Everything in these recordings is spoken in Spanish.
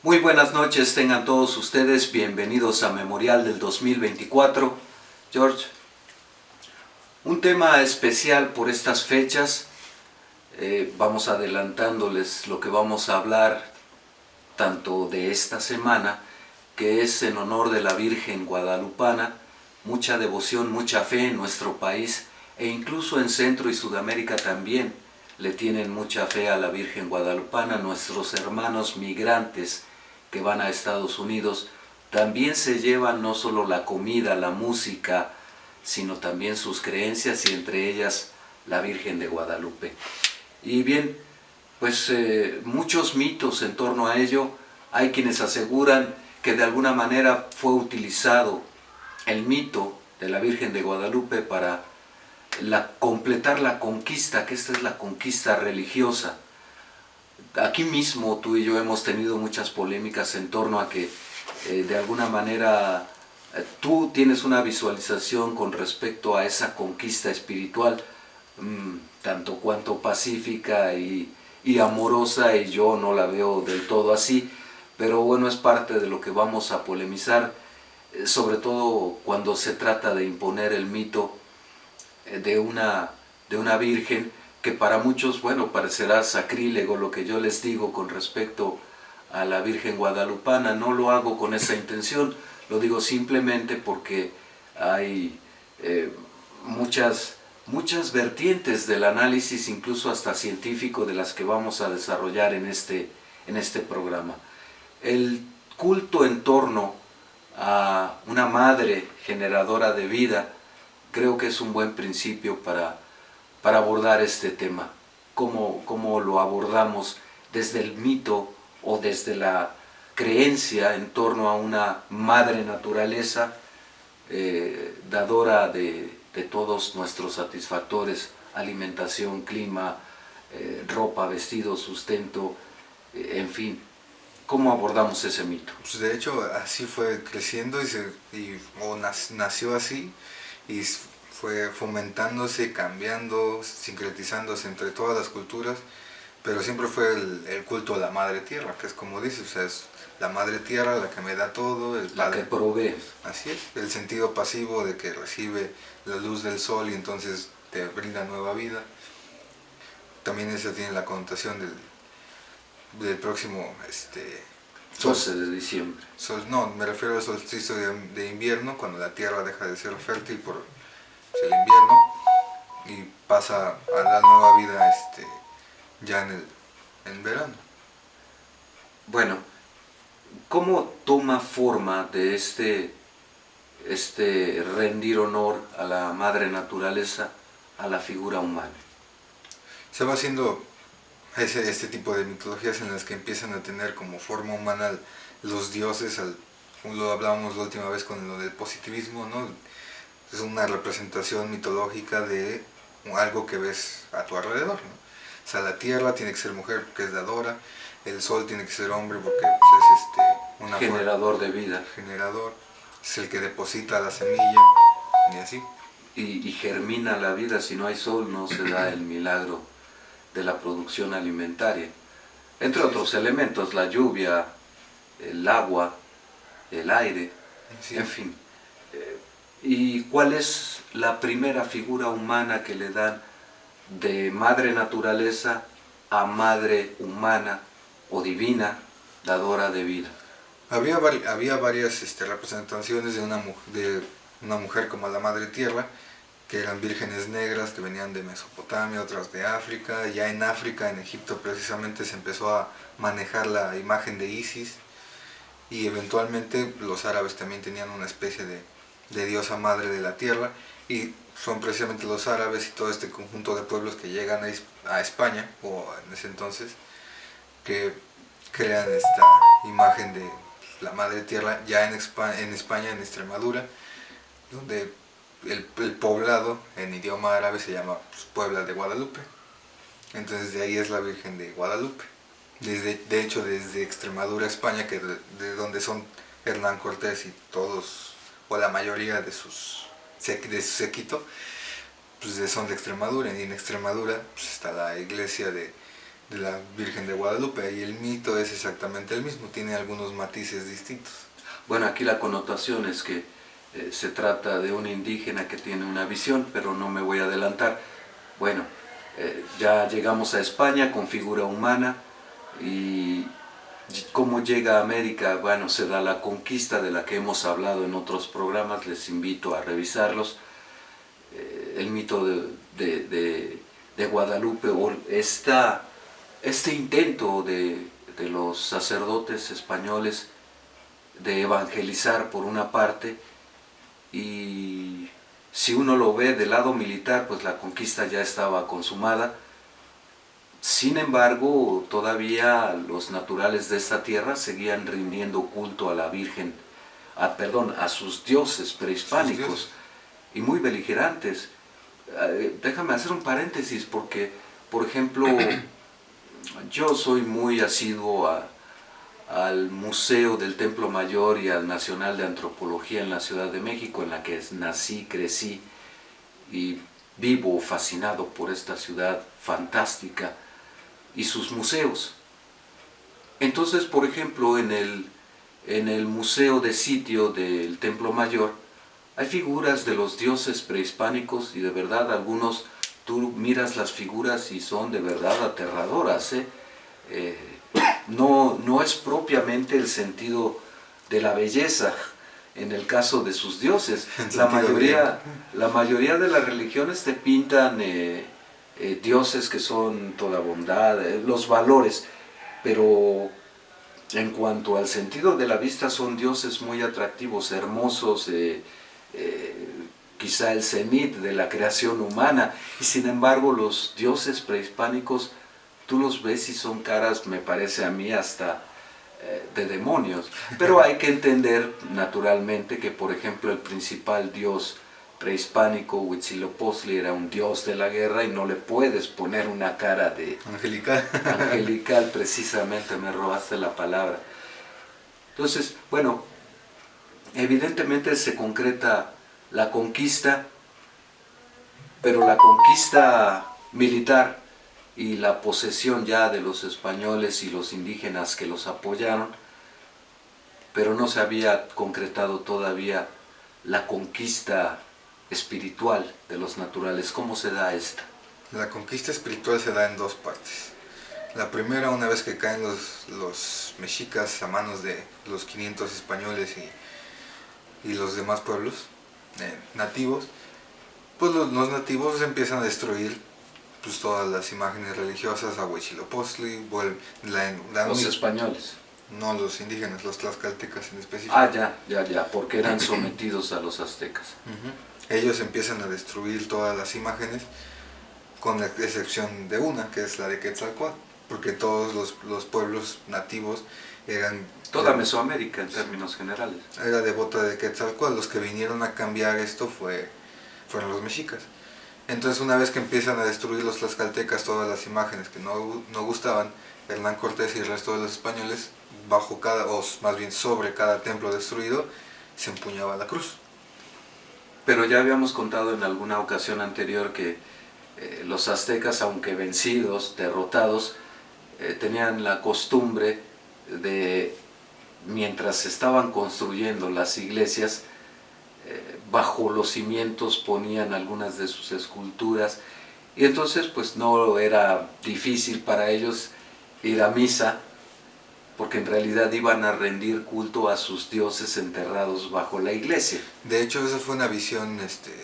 Muy buenas noches, tengan todos ustedes bienvenidos a Memorial del 2024. George, un tema especial por estas fechas, vamos adelantándoles lo que vamos a hablar tanto de esta semana, que es en honor de la Virgen Guadalupana, mucha devoción, mucha fe en nuestro país e incluso en Centro y Sudamérica también le tienen mucha fe a la Virgen Guadalupana. Nuestros hermanos migrantes que van a Estados Unidos también se llevan no solo la comida, la música, sino también sus creencias y entre ellas la Virgen de Guadalupe. Y bien, pues muchos mitos en torno a ello. Hay quienes aseguran que de alguna manera fue utilizado el mito de la Virgen de Guadalupe para completar la conquista, que esta es la conquista religiosa. Aquí mismo tú y yo hemos tenido muchas polémicas en torno a que de alguna manera tú tienes una visualización con respecto a esa conquista espiritual, tanto cuanto pacífica y amorosa, y yo no la veo del todo así, pero bueno, es parte de lo que vamos a polemizar, sobre todo cuando se trata de imponer el mito de una virgen, que para muchos, bueno, parecerá sacrílego lo que yo les digo con respecto a la Virgen Guadalupana. No lo hago con esa intención, lo digo simplemente porque hay muchas vertientes del análisis, incluso hasta científico, de las que vamos a desarrollar en este programa. El culto en torno a una madre generadora de vida creo que es un buen principio para abordar este tema. ¿Cómo lo abordamos desde el mito o desde la creencia en torno a una madre naturaleza dadora de todos nuestros satisfactores: alimentación, clima, ropa, vestido, sustento, en fin? ¿Cómo abordamos ese mito? Pues de hecho así fue creciendo nació así y fue fomentándose, cambiando, sincretizándose entre todas las culturas, pero siempre fue el culto a la Madre Tierra, que es como dices, o sea, es la Madre Tierra la que me da todo, el Padre, la que provee. Así es, el sentido pasivo de que recibe la luz del sol y entonces te brinda nueva vida. También esa tiene la connotación del próximo 12 de diciembre. No, me refiero al solsticio de invierno, cuando la tierra deja de ser fértil por el invierno y pasa a la nueva vida ya en verano. Bueno, ¿cómo toma forma de este rendir honor a la madre naturaleza a la figura humana? Se va haciendo este tipo de mitologías en las que empiezan a tener como forma humana los dioses, lo hablábamos la última vez con lo del positivismo, ¿no? Es una representación mitológica de algo que ves a tu alrededor, ¿no? O sea, la tierra tiene que ser mujer porque es dadora, el sol tiene que ser hombre porque pues, es generador de vida. Generador, es el que deposita la semilla, y así. Y germina la vida. Si no hay sol no se da el milagro de la producción alimentaria. Entre otros elementos, la lluvia, el agua, el aire, en fin. ¿Y cuál es la primera figura humana que le dan de madre naturaleza a madre humana o divina, dadora de vida? Había varias representaciones de una mujer como la Madre Tierra, que eran vírgenes negras que venían de Mesopotamia, otras de África. Ya en África, en Egipto precisamente, se empezó a manejar la imagen de Isis, y eventualmente los árabes también tenían una especie de diosa madre de la tierra, y son precisamente los árabes y todo este conjunto de pueblos que llegan a España, o en ese entonces, que crean esta imagen de la Madre Tierra ya en España, en Extremadura, donde el poblado en idioma árabe se llama Puebla de Guadalupe. Entonces de ahí es la Virgen de Guadalupe. De hecho, desde Extremadura, España, que de donde son Hernán Cortés y todos, o la mayoría de su séquito, pues son de Extremadura. Y en Extremadura pues está la iglesia de de la Virgen de Guadalupe, y el mito es exactamente el mismo, tiene algunos matices distintos. Bueno, aquí la connotación es que se trata de un indígena que tiene una visión, pero no me voy a adelantar. Bueno, ya llegamos a España con figura humana, y cómo llega a América. Bueno, se da la conquista de la que hemos hablado en otros programas, les invito a revisarlos. El mito de Guadalupe, o este intento de los sacerdotes españoles de evangelizar por una parte, y si uno lo ve del lado militar, pues la conquista ya estaba consumada. Sin embargo, todavía los naturales de esta tierra seguían rindiendo culto a la Virgen, a sus dioses prehispánicos, y muy beligerantes. Déjame hacer un paréntesis porque, por ejemplo, yo soy muy asiduo al Museo del Templo Mayor y al Nacional de Antropología en la Ciudad de México, en la que nací, crecí y vivo fascinado por esta ciudad fantástica y sus museos. Entonces, por ejemplo, en el Museo de Sitio del Templo Mayor hay figuras de los dioses prehispánicos, y de verdad algunos, tú miras las figuras y son de verdad aterradoras, no es propiamente el sentido de la belleza en el caso de sus dioses. La mayoría de las religiones te pintan dioses que son toda bondad, los valores, pero en cuanto al sentido de la vista son dioses muy atractivos, hermosos, quizá el cenit de la creación humana, y sin embargo los dioses prehispánicos tú los ves y son caras, me parece a mí, hasta de demonios. Pero hay que entender naturalmente que, por ejemplo, el principal dios prehispánico, Huitzilopochtli, era un dios de la guerra, y no le puedes poner una cara de angelical, precisamente, me robaste la palabra. Entonces, bueno, evidentemente se concreta la conquista, pero la conquista militar y la posesión ya de los españoles y los indígenas que los apoyaron, pero no se había concretado todavía la conquista espiritual de los naturales. ¿Cómo se da esta? La conquista espiritual se da en dos partes. La primera, una vez que caen los mexicas a manos de los 500 españoles y los demás pueblos nativos, pues los nativos empiezan a destruir pues todas las imágenes religiosas a Huitzilopochtli, los españoles. No, los indígenas, los tlaxcaltecas en específico. Ah, ya, porque eran sometidos a los aztecas. Ellos empiezan a destruir todas las imágenes, con la excepción de una, que es la de Quetzalcóatl, porque todos los pueblos nativos eran... Toda Mesoamérica en términos generales. Era devota de Quetzalcóatl. Los que vinieron a cambiar esto fueron los mexicas. Entonces, una vez que empiezan a destruir los tlaxcaltecas todas las imágenes que no gustaban, Hernán Cortés y el resto de los españoles, sobre cada templo destruido, se empuñaba la cruz. Pero ya habíamos contado en alguna ocasión anterior que los aztecas, aunque vencidos, derrotados, tenían la costumbre de, mientras se estaban construyendo las iglesias, bajo los cimientos ponían algunas de sus esculturas, y entonces pues no era difícil para ellos ir a misa, porque en realidad iban a rendir culto a sus dioses enterrados bajo la iglesia. De hecho, esa fue una visión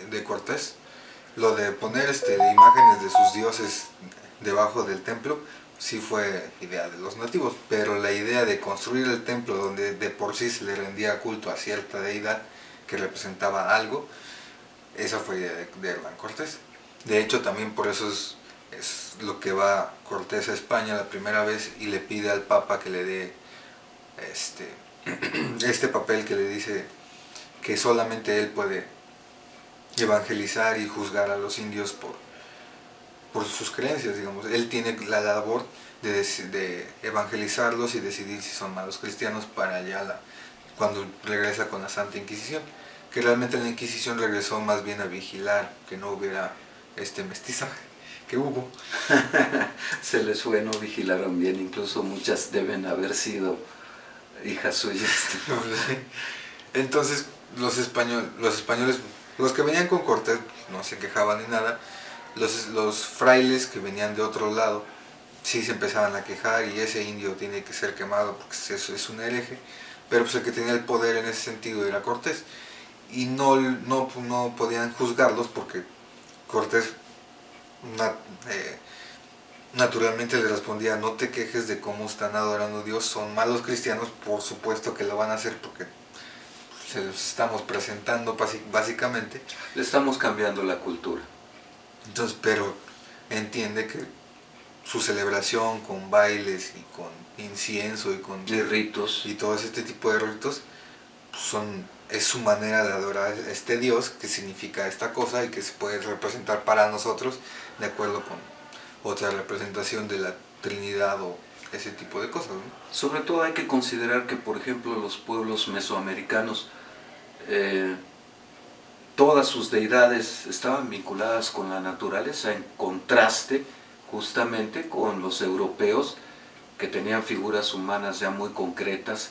de Cortés, lo de poner imágenes de sus dioses debajo del templo. Sí fue idea de los nativos, pero la idea de construir el templo donde de por sí se le rendía culto a cierta deidad que representaba algo, esa fue idea de Hernán Cortés. De hecho, también por eso es lo que va Cortés a España la primera vez y le pide al Papa que le dé este papel que le dice que solamente él puede evangelizar y juzgar a los indios por sus creencias, digamos. Él tiene la labor de evangelizarlos y decidir si son malos cristianos para allá cuando regresa con la Santa Inquisición, que realmente la Inquisición regresó más bien a vigilar que no hubiera mestizaje. que hubo. Se les fue, no vigilaron bien, incluso muchas deben haber sido hijas suyas. Entonces los españoles, los que venían con Cortés no se quejaban ni nada, los frailes que venían de otro lado sí se empezaban a quejar y ese indio tiene que ser quemado porque eso es un hereje, pero pues el que tenía el poder en ese sentido era Cortés y no podían juzgarlos porque Cortés naturalmente le respondía: no te quejes de cómo están adorando a Dios, son malos cristianos, por supuesto que lo van a hacer porque se los estamos presentando básicamente. Le estamos cambiando la cultura. Entonces, pero entiende que su celebración con bailes y con incienso y ritos y todo este tipo de ritos es su manera de adorar a este Dios, que significa esta cosa y que se puede representar para nosotros de acuerdo con otra representación de la Trinidad o ese tipo de cosas, ¿no? Sobre todo hay que considerar que, por ejemplo, los pueblos mesoamericanos, todas sus deidades estaban vinculadas con la naturaleza, en contraste justamente con los europeos, que tenían figuras humanas ya muy concretas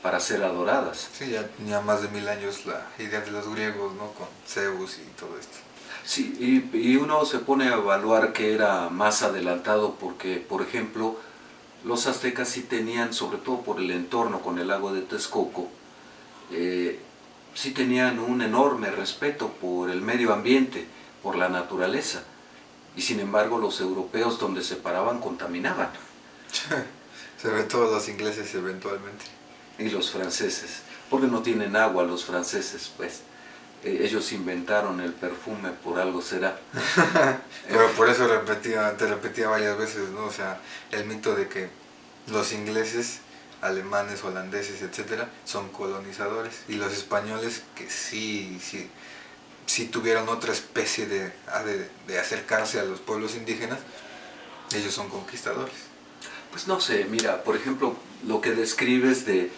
para ser adoradas. Sí, ya tenía más de 1000 años la idea de los griegos, ¿no? Con Zeus y todo esto. Sí, y uno se pone a evaluar que era más adelantado porque, por ejemplo, los aztecas sí tenían, sobre todo por el entorno con el lago de Texcoco, sí tenían un enorme respeto por el medio ambiente, por la naturaleza, y sin embargo los europeos donde se paraban contaminaban. Sobre todo los ingleses eventualmente. Y los franceses, porque no tienen agua los franceses, pues. Ellos inventaron el perfume, por algo será. Pero por eso te repetía varias veces, ¿no? O sea, el mito de que los ingleses, alemanes, holandeses, etcétera, son colonizadores, y los españoles, que sí tuvieron otra especie de acercarse a los pueblos indígenas, ellos son conquistadores. Pues no sé, mira, por ejemplo, lo que describes de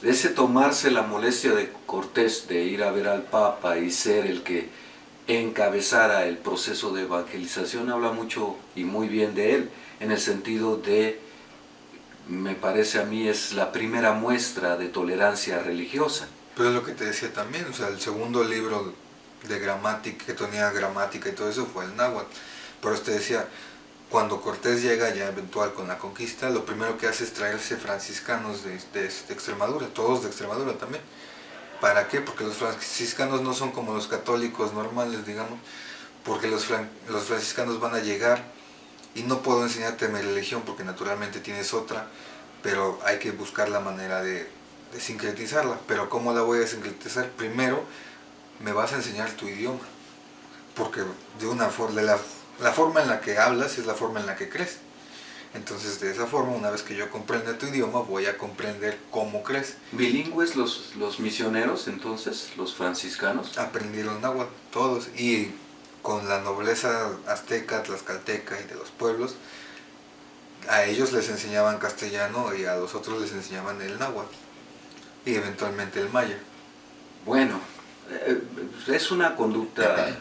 ese tomarse la molestia de Cortés de ir a ver al Papa y ser el que encabezara el proceso de evangelización, habla mucho y muy bien de él, en el sentido de, me parece a mí, es la primera muestra de tolerancia religiosa. Pero es lo que te decía también, o sea, el segundo libro de gramática, que tenía gramática y todo eso, fue el náhuatl. Pero te decía, cuando Cortés llega ya eventual con la conquista, lo primero que hace es traerse franciscanos de Extremadura, todos de Extremadura también. ¿Para qué? Porque los franciscanos no son como los católicos normales, digamos, porque los franciscanos van a llegar y no puedo enseñarte mi religión porque naturalmente tienes otra, pero hay que buscar la manera de sincretizarla. Pero ¿cómo la voy a sincretizar? Primero me vas a enseñar tu idioma, porque la forma en la que hablas es la forma en la que crees. Entonces, de esa forma, una vez que yo comprenda tu idioma, voy a comprender cómo crees. ¿Bilingües los misioneros entonces, los franciscanos? Aprendieron náhuatl, todos, y con la nobleza azteca, tlaxcalteca y de los pueblos, a ellos les enseñaban castellano y a los otros les enseñaban el náhuatl y eventualmente el maya. Bueno, es una conducta,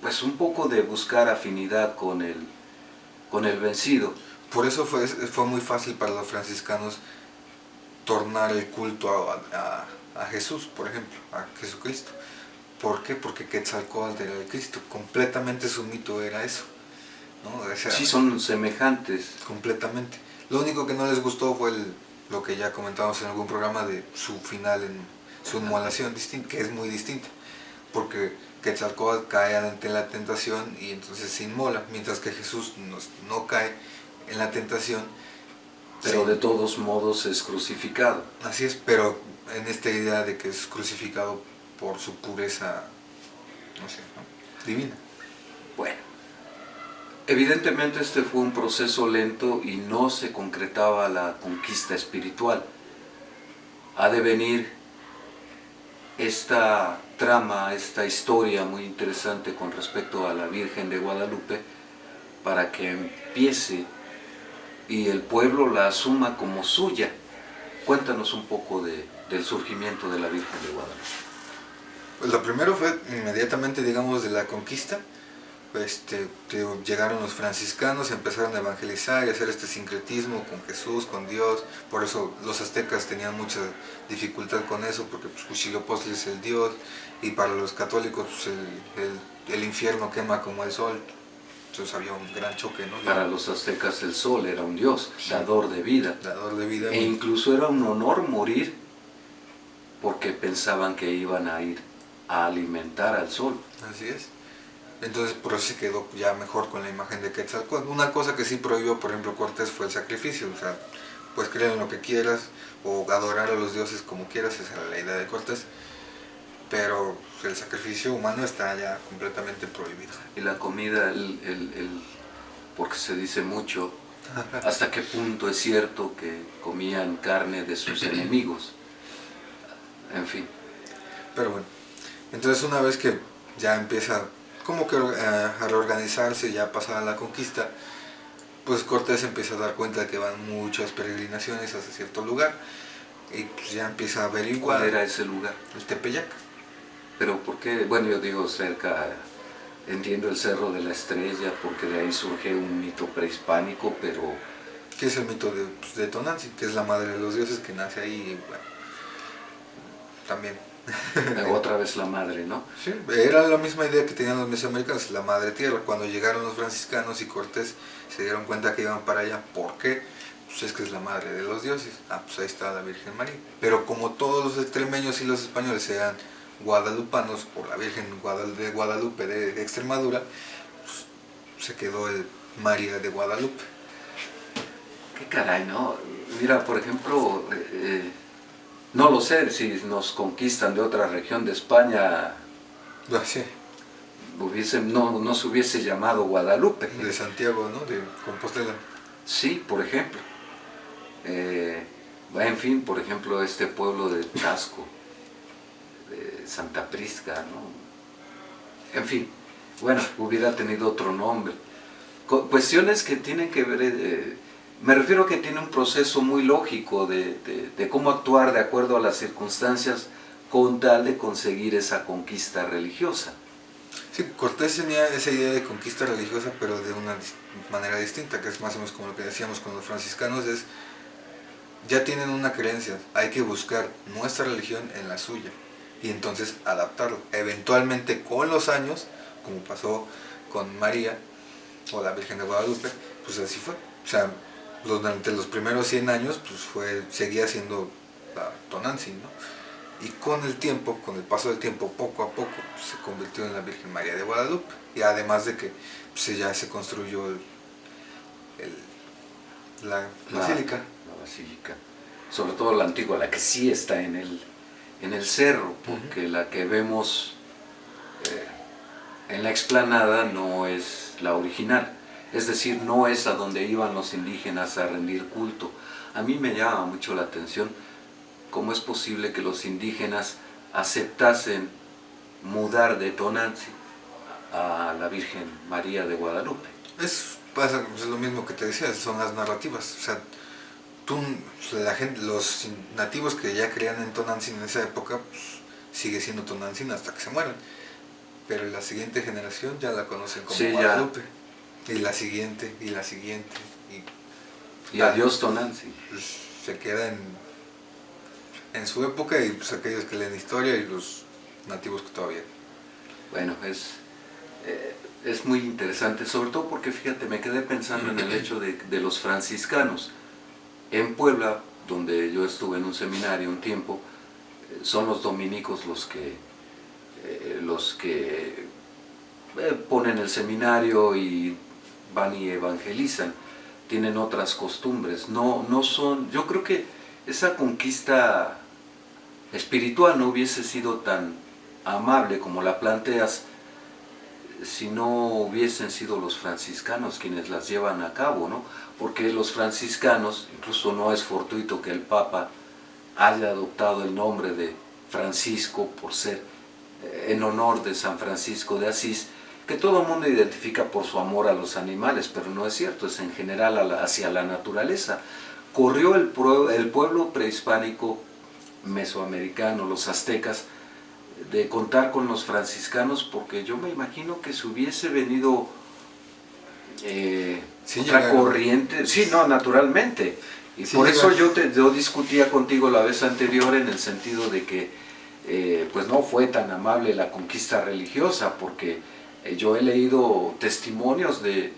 pues un poco de buscar afinidad con el vencido. Por eso fue muy fácil para los franciscanos tornar el culto a Jesús, por ejemplo, a Jesucristo. ¿Por qué? Porque Quetzalcóatl era el Cristo, completamente su mito era eso, ¿no? O sea, sí, son semejantes. Completamente. Lo único que no les gustó fue lo que ya comentamos en algún programa de su final, en su inmolación, que es muy distinta, porque Quetzalcóatl cae ante la tentación y entonces se inmola, mientras que Jesús no cae en la tentación. Pero de todos modos es crucificado. Así es, pero en esta idea de que es crucificado por su pureza, no sé, ¿no? Divina. Bueno, evidentemente este fue un proceso lento y no se concretaba la conquista espiritual. Ha de venir esta trama, esta historia muy interesante con respecto a la Virgen de Guadalupe, para que empiece y el pueblo la asuma como suya. Cuéntanos un poco del surgimiento de la Virgen de Guadalupe. Pues lo primero fue inmediatamente, digamos, de la conquista, llegaron los franciscanos, empezaron a evangelizar y a hacer este sincretismo con Jesús, con Dios. Por eso los aztecas tenían mucha dificultad con eso, porque pues, Huitzilopochtli es el Dios, y para los católicos pues, el infierno quema como el sol. Entonces había un gran choque, ¿no? Para los aztecas el sol era un dios, dador de vida. Dador de vida. E incluso era un honor morir porque pensaban que iban a ir a alimentar al sol. Así es. Entonces por eso se quedó ya mejor con la imagen de Quetzalcóatl. Una cosa que sí prohibió, por ejemplo, Cortés fue el sacrificio. O sea, pues creer en lo que quieras o adorar a los dioses como quieras, esa era la idea de Cortés. Pero el sacrificio humano está ya completamente prohibido. Y la comida, porque se dice mucho, ¿hasta qué punto es cierto que comían carne de sus enemigos? En fin. Pero bueno, entonces una vez que ya empieza como que a reorganizarse, ya pasada la conquista, pues Cortés empieza a dar cuenta de que van muchas peregrinaciones hacia cierto lugar y pues ya empieza a averiguar. ¿Cuál era ese lugar? El Tepeyac. Pero ¿por qué? Bueno, yo digo cerca, entiendo el Cerro de la Estrella, porque de ahí surge un mito prehispánico, pero... ¿Qué es el mito de Tonantzin? Que es la madre de los dioses que nace ahí, y bueno, también. Otra vez la madre, ¿no? Sí, era la misma idea que tenían los mesoamericanos, la madre tierra. Cuando llegaron los franciscanos y Cortés se dieron cuenta que iban para allá. ¿Por qué? Pues es que es la madre de los dioses. Ah, pues ahí está la Virgen María. Pero como todos los extremeños y los españoles eran guadalupanos, por la Virgen de Guadalupe de Extremadura, pues se quedó el María de Guadalupe. Qué caray, ¿no? Mira, por ejemplo, no lo sé, si nos conquistan de otra región de España, Sí. no se hubiese llamado Guadalupe. De Santiago, ¿no? De Compostela. Sí, por ejemplo. En fin, por ejemplo, este pueblo de Tasco, de Santa Prisca, ¿no? En fin, bueno, hubiera tenido otro nombre. Cuestiones que tienen que ver, me refiero a que tiene un proceso muy lógico de cómo actuar de acuerdo a las circunstancias con tal de conseguir esa conquista religiosa. Sí, Cortés tenía esa idea de conquista religiosa, pero de una manera distinta, que es más o menos como lo que decíamos con los franciscanos, es ya tienen una creencia, hay que buscar nuestra religión en la suya y entonces adaptarlo. Eventualmente con los años, como pasó con María o la Virgen de Guadalupe, pues así fue. O sea, durante los primeros 100 años pues seguía siendo la Tonantzin, ¿no? Y con el tiempo, con el paso del tiempo, poco a poco, pues, se convirtió en la Virgen María de Guadalupe. Y además de que pues, ya se construyó la basílica. La basílica. Sobre todo la antigua, la que sí está en el cerro, porque la que vemos en la explanada no es la original. Es decir, no es a donde iban los indígenas a rendir culto. A mí me llama mucho la atención cómo es posible que los indígenas aceptasen mudar de Tonantzin a la Virgen María de Guadalupe. Es lo mismo que te decía, son las narrativas. O sea, los nativos que ya creían en Tonantzin en esa época, pues, sigue siendo Tonantzin hasta que se mueran. Pero la siguiente generación ya la conocen como Guadalupe. Ya. Y la siguiente, y la siguiente. Y adiós Tonantzin. Pues, se queda en su época y pues aquellos que leen historia y los nativos que todavía. Bueno, es muy interesante, sobre todo porque fíjate, me quedé pensando en el hecho de los franciscanos. En Puebla, donde yo estuve en un seminario un tiempo, son los dominicos los que ponen el seminario y van y evangelizan. Tienen otras costumbres, no son, yo creo que esa conquista espiritual no hubiese sido tan amable como la planteas si no hubiesen sido los franciscanos quienes las llevan a cabo, ¿no? Porque los franciscanos, incluso no es fortuito que el Papa haya adoptado el nombre de Francisco por ser en honor de San Francisco de Asís, que todo el mundo identifica por su amor a los animales, pero no es cierto, es en general hacia la naturaleza. Corrió el pueblo prehispánico mesoamericano, los aztecas, de contar con los franciscanos, porque yo me imagino que si hubiese venido Sí, otra llegaron. corriente, sí, no, naturalmente, y Sí, por eso llegaron. yo discutía contigo la vez anterior en el sentido de que pues no fue tan amable la conquista religiosa, porque yo he leído testimonios de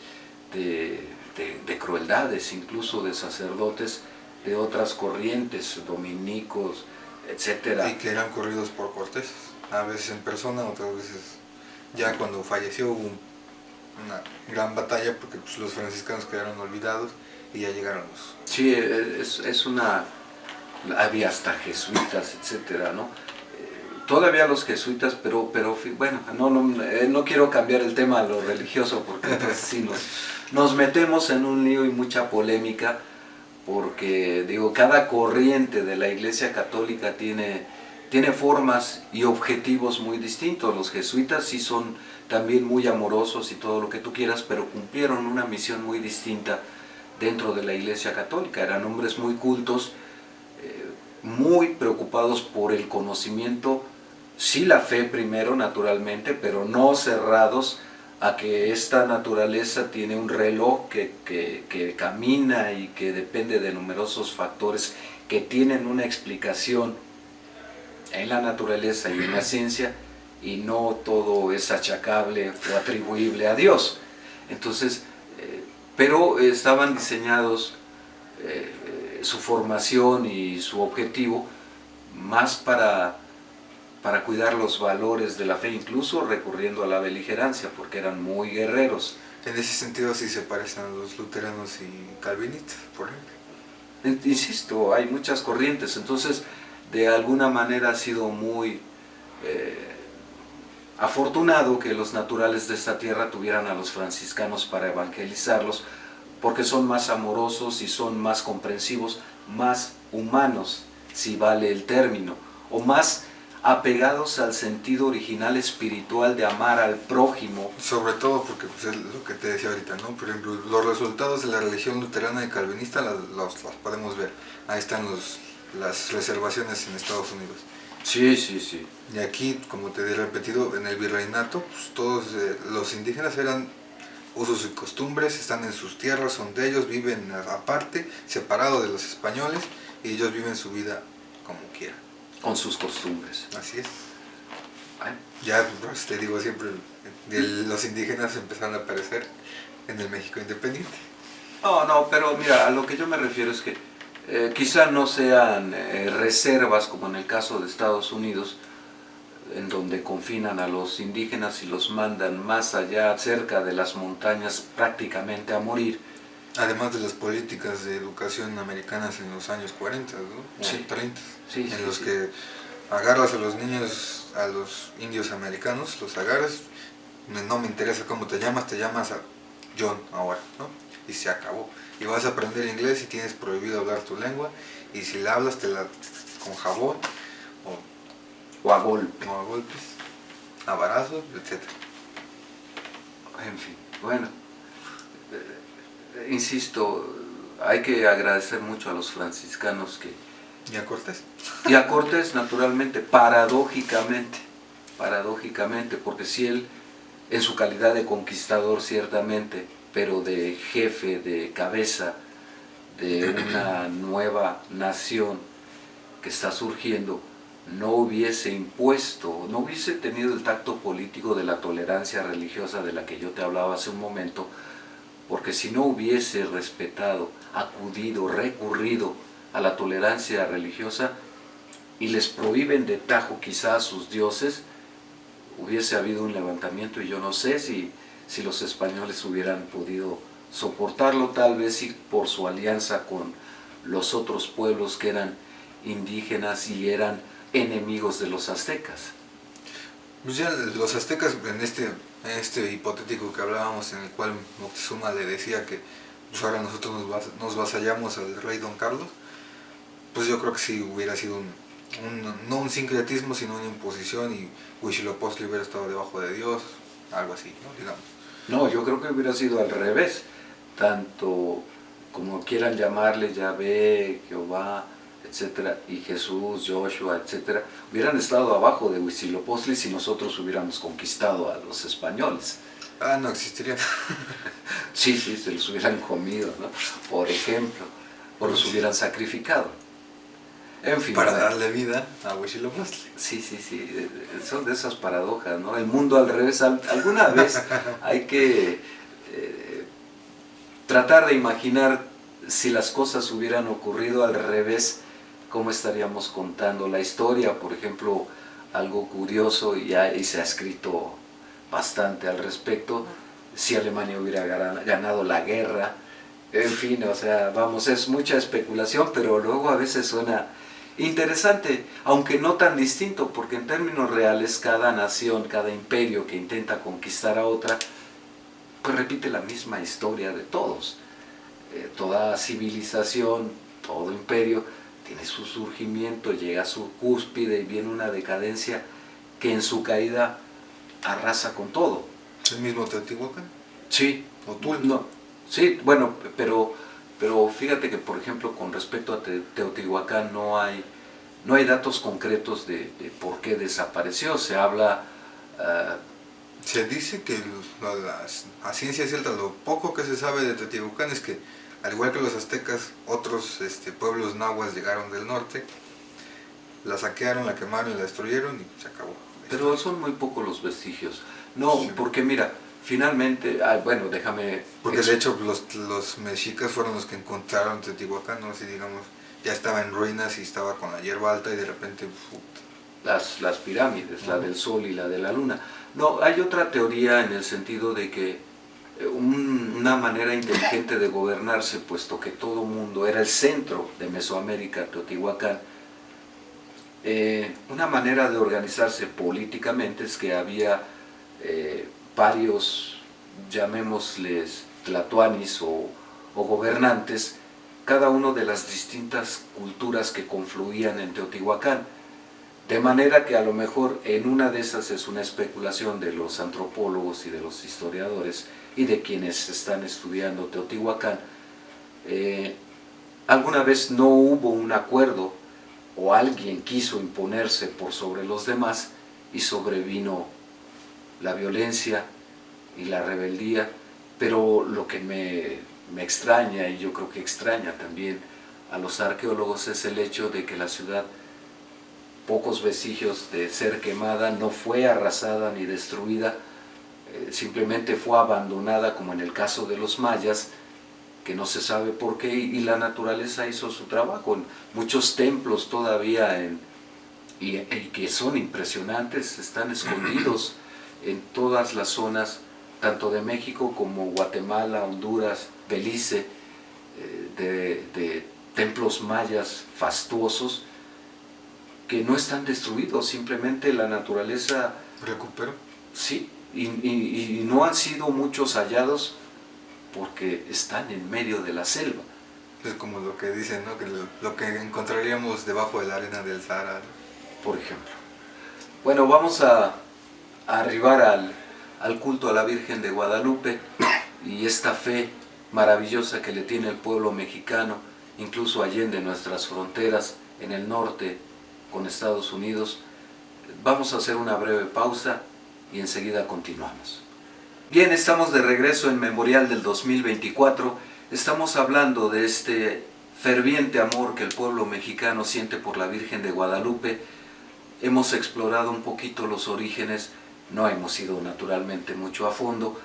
crueldades, incluso de sacerdotes de otras corrientes, dominicos, etcétera. Y que eran corridos por Cortés, a veces en persona, otras veces ya cuando falleció hubo una gran batalla porque pues, los franciscanos quedaron olvidados y ya llegaron los... Sí, es una... Había hasta jesuitas, etcétera, ¿no? Todavía los jesuitas, pero bueno, no quiero cambiar el tema a lo religioso, porque entonces sí nos metemos en un lío y mucha polémica, porque digo, cada corriente de la Iglesia Católica tiene formas y objetivos muy distintos. Los jesuitas sí son también muy amorosos y todo lo que tú quieras, pero cumplieron una misión muy distinta dentro de la Iglesia Católica. Eran hombres muy cultos, muy preocupados por el conocimiento, sí la fe primero naturalmente, pero no cerrados a que esta naturaleza tiene un reloj que camina y que depende de numerosos factores que tienen una explicación en la naturaleza y en la ciencia, y no todo es achacable o atribuible a Dios. Entonces, pero estaban diseñados su formación y su objetivo más para cuidar los valores de la fe, incluso recurriendo a la beligerancia, porque eran muy guerreros. En ese sentido sí se parecen a los luteranos y calvinistas, por ejemplo. Insisto, hay muchas corrientes, entonces de alguna manera ha sido muy afortunado que los naturales de esta tierra tuvieran a los franciscanos para evangelizarlos, porque son más amorosos y son más comprensivos, más humanos, si vale el término, o más apegados al sentido original espiritual de amar al prójimo. Sobre todo porque pues, es lo que te decía ahorita, ¿no? Por ejemplo, los resultados de la religión luterana y calvinista los podemos ver. Ahí están las reservaciones en Estados Unidos. Sí, sí, sí. Y aquí, como te he repetido, en el virreinato, pues todos los indígenas eran usos y costumbres, están en sus tierras, son de ellos, viven aparte, separados de los españoles, y ellos viven su vida como quieran. Con sus costumbres. Así es. Bueno. Ya, pues, te digo siempre, los indígenas empezaron a aparecer en el México independiente. No, pero mira, a lo que yo me refiero es que quizá no sean reservas como en el caso de Estados Unidos, en donde confinan a los indígenas y los mandan más allá, cerca de las montañas, prácticamente a morir. Además de las políticas de educación americanas en los años 40, ¿no? O Sí. 30, Sí, en sí, los sí. que agarras a los niños, a los indios americanos, los agarras, no me interesa cómo te llamas a John ahora, ¿no? Y se acabó. Y vas a aprender inglés y tienes prohibido hablar tu lengua, y si la hablas con jabón O a golpe. o a golpes, a barazos, etc. En fin, bueno, insisto, hay que agradecer mucho a los franciscanos ¿Y a Cortés? y a Cortés, naturalmente, paradójicamente, porque si él, en su calidad de conquistador ciertamente, pero de jefe, de cabeza de una nueva nación que está surgiendo, no hubiese impuesto, no hubiese tenido el tacto político de la tolerancia religiosa de la que yo te hablaba hace un momento, porque si no hubiese respetado, acudido, recurrido a la tolerancia religiosa y les prohíben de tajo quizás a sus dioses, hubiese habido un levantamiento, y yo no sé si los españoles hubieran podido soportarlo, tal vez y por su alianza con los otros pueblos que eran indígenas y eran enemigos de los aztecas. Pues ya los aztecas, en este hipotético que hablábamos, en el cual Moctezuma le decía que pues ahora nosotros nos vasallamos al rey Don Carlos, pues yo creo que sí hubiera sido no un sincretismo, sino una imposición, y Huitzilopochtli hubiera estado debajo de Dios, algo así, ¿no? Digamos. No, yo creo que hubiera sido al revés, tanto como quieran llamarle Yahvé, Jehová, etcétera, y Jesús, Joshua, etcétera, hubieran estado abajo de Huitzilopochtli si nosotros hubiéramos conquistado a los españoles. Ah, no existirían. Sí, sí, se los hubieran comido, ¿no? Por ejemplo, o los hubieran sacrificado. En fin. Para darle vida a Huitzilopochtli. Sí, sí, sí, son de esas paradojas, ¿no? El mundo al revés. Alguna vez hay que tratar de imaginar si las cosas hubieran ocurrido al revés, cómo estaríamos contando la historia. Por ejemplo, algo curioso, y se ha escrito bastante al respecto, si Alemania hubiera ganado la guerra. En fin, o sea, vamos, es mucha especulación, pero luego a veces suena interesante, aunque no tan distinto, porque en términos reales cada nación, cada imperio que intenta conquistar a otra, pues repite la misma historia de todos. Toda civilización, todo imperio tiene su surgimiento, llega a su cúspide y viene una decadencia que en su caída arrasa con todo. ¿El mismo Teotihuacán? Sí. ¿O tú? No, sí, bueno, pero fíjate que, por ejemplo, con respecto a Teotihuacán no hay datos concretos de por qué desapareció. Se habla... Se dice que a ciencia cierta lo poco que se sabe de Teotihuacán es que, al igual que los aztecas, otros pueblos nahuas llegaron del norte, la saquearon, la quemaron, la destruyeron y se acabó. Pero son muy pocos los vestigios. No, sí. Porque mira, finalmente, bueno, déjame... Porque de hecho los mexicas fueron los que encontraron Teotihuacán, ¿no? Si digamos, ya estaba en ruinas y estaba con la hierba alta y de repente... Las pirámides, la del Sol y la de la Luna. No, hay otra teoría en el sentido de que una manera inteligente de gobernarse, puesto que todo mundo era el centro de Mesoamérica, Teotihuacán, una manera de organizarse políticamente es que había varios, llamémosles tlatoanis o gobernantes, cada uno de las distintas culturas que confluían en Teotihuacán. De manera que a lo mejor en una de esas es una especulación de los antropólogos y de los historiadores y de quienes están estudiando Teotihuacán. Alguna vez no hubo un acuerdo o alguien quiso imponerse por sobre los demás y sobrevino la violencia y la rebeldía, pero lo que me extraña, y yo creo que extraña también a los arqueólogos, es el hecho de que la ciudad, pocos vestigios de ser quemada, no fue arrasada ni destruida, simplemente fue abandonada, como en el caso de los mayas, que no se sabe por qué, y la naturaleza hizo su trabajo. Muchos templos todavía, y que son impresionantes, están escondidos en todas las zonas, tanto de México como Guatemala, Honduras, Belice, de templos mayas fastuosos, que no están destruidos, simplemente la naturaleza recuperó. Sí, y no han sido muchos hallados porque están en medio de la selva. Es como lo que dicen, ¿no? Que lo que encontraríamos debajo de la arena del Sahara, por ejemplo. Bueno, vamos a arribar al culto a la Virgen de Guadalupe y esta fe maravillosa que le tiene el pueblo mexicano, incluso allende nuestras fronteras en el norte con Estados Unidos. Vamos a hacer una breve pausa y enseguida continuamos. Bien, estamos de regreso en Memorial del 2024. Estamos hablando de este ferviente amor que el pueblo mexicano siente por la Virgen de Guadalupe. Hemos explorado un poquito los orígenes, no hemos ido naturalmente mucho a fondo,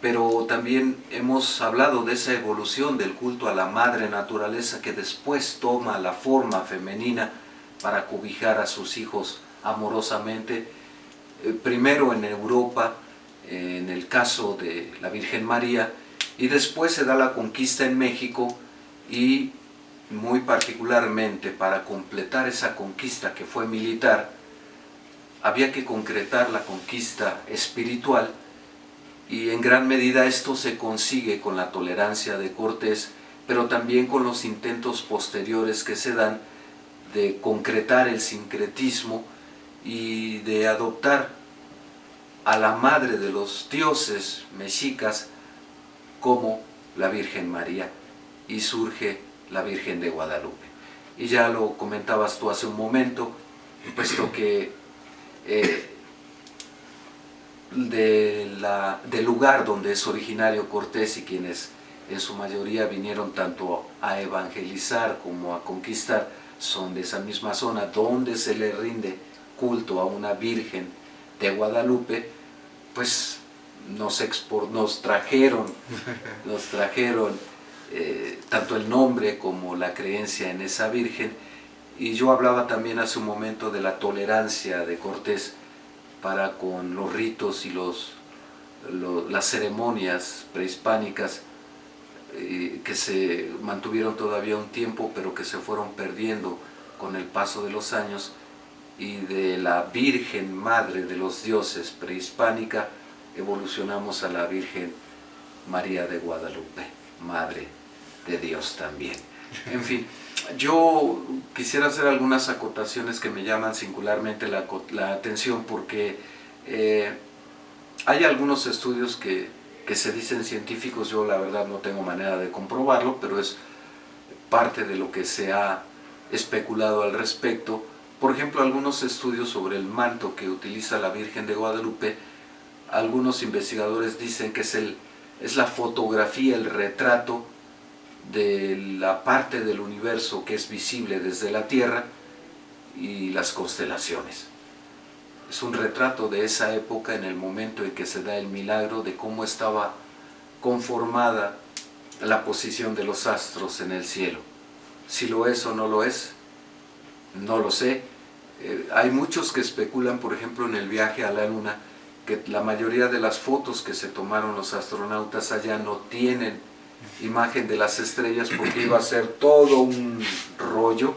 pero también hemos hablado de esa evolución del culto a la madre naturaleza que después toma la forma femenina para cobijar a sus hijos amorosamente, primero en Europa, en el caso de la Virgen María, y después se da la conquista en México, y muy particularmente para completar esa conquista que fue militar, había que concretar la conquista espiritual, y en gran medida esto se consigue con la tolerancia de Cortés, pero también con los intentos posteriores que se dan de concretar el sincretismo y de adoptar a la madre de los dioses mexicas como la Virgen María, y surge la Virgen de Guadalupe. y ya lo comentabas tú hace un momento, puesto que del lugar donde es originario Cortés y quienes en su mayoría vinieron tanto a evangelizar como a conquistar, son de esa misma zona donde se le rinde culto a una Virgen de Guadalupe, pues nos trajeron tanto el nombre como la creencia en esa Virgen. Y yo hablaba también hace un momento de la tolerancia de Cortés para con los ritos y las ceremonias prehispánicas que se mantuvieron todavía un tiempo, pero que se fueron perdiendo con el paso de los años, y de la Virgen Madre de los Dioses prehispánica evolucionamos a la Virgen María de Guadalupe, Madre de Dios también. En fin, yo quisiera hacer algunas acotaciones que me llaman singularmente la atención, porque hay algunos estudios que se dicen científicos. Yo la verdad no tengo manera de comprobarlo, pero es parte de lo que se ha especulado al respecto. Por ejemplo, algunos estudios sobre el manto que utiliza la Virgen de Guadalupe. Algunos investigadores dicen que es la fotografía, el retrato de la parte del universo que es visible desde la Tierra y las constelaciones. Es un retrato de esa época, en el momento en que se da el milagro de cómo estaba conformada la posición de los astros en el cielo. Si lo es o no lo es, no lo sé. Hay muchos que especulan, por ejemplo, en el viaje a la Luna, que la mayoría de las fotos que se tomaron los astronautas allá no tienen imagen de las estrellas, porque iba a ser todo un rollo,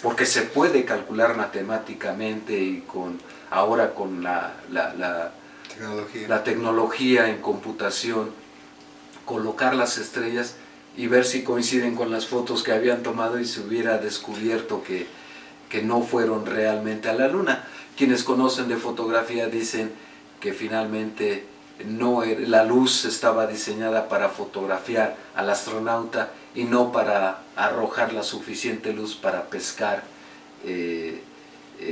porque se puede calcular matemáticamente y ahora con la tecnología en computación, colocar las estrellas y ver si coinciden con las fotos que habían tomado, y se hubiera descubierto que no fueron realmente a la Luna. Quienes conocen de fotografía dicen que finalmente la luz estaba diseñada para fotografiar al astronauta y no para arrojar la suficiente luz para pescar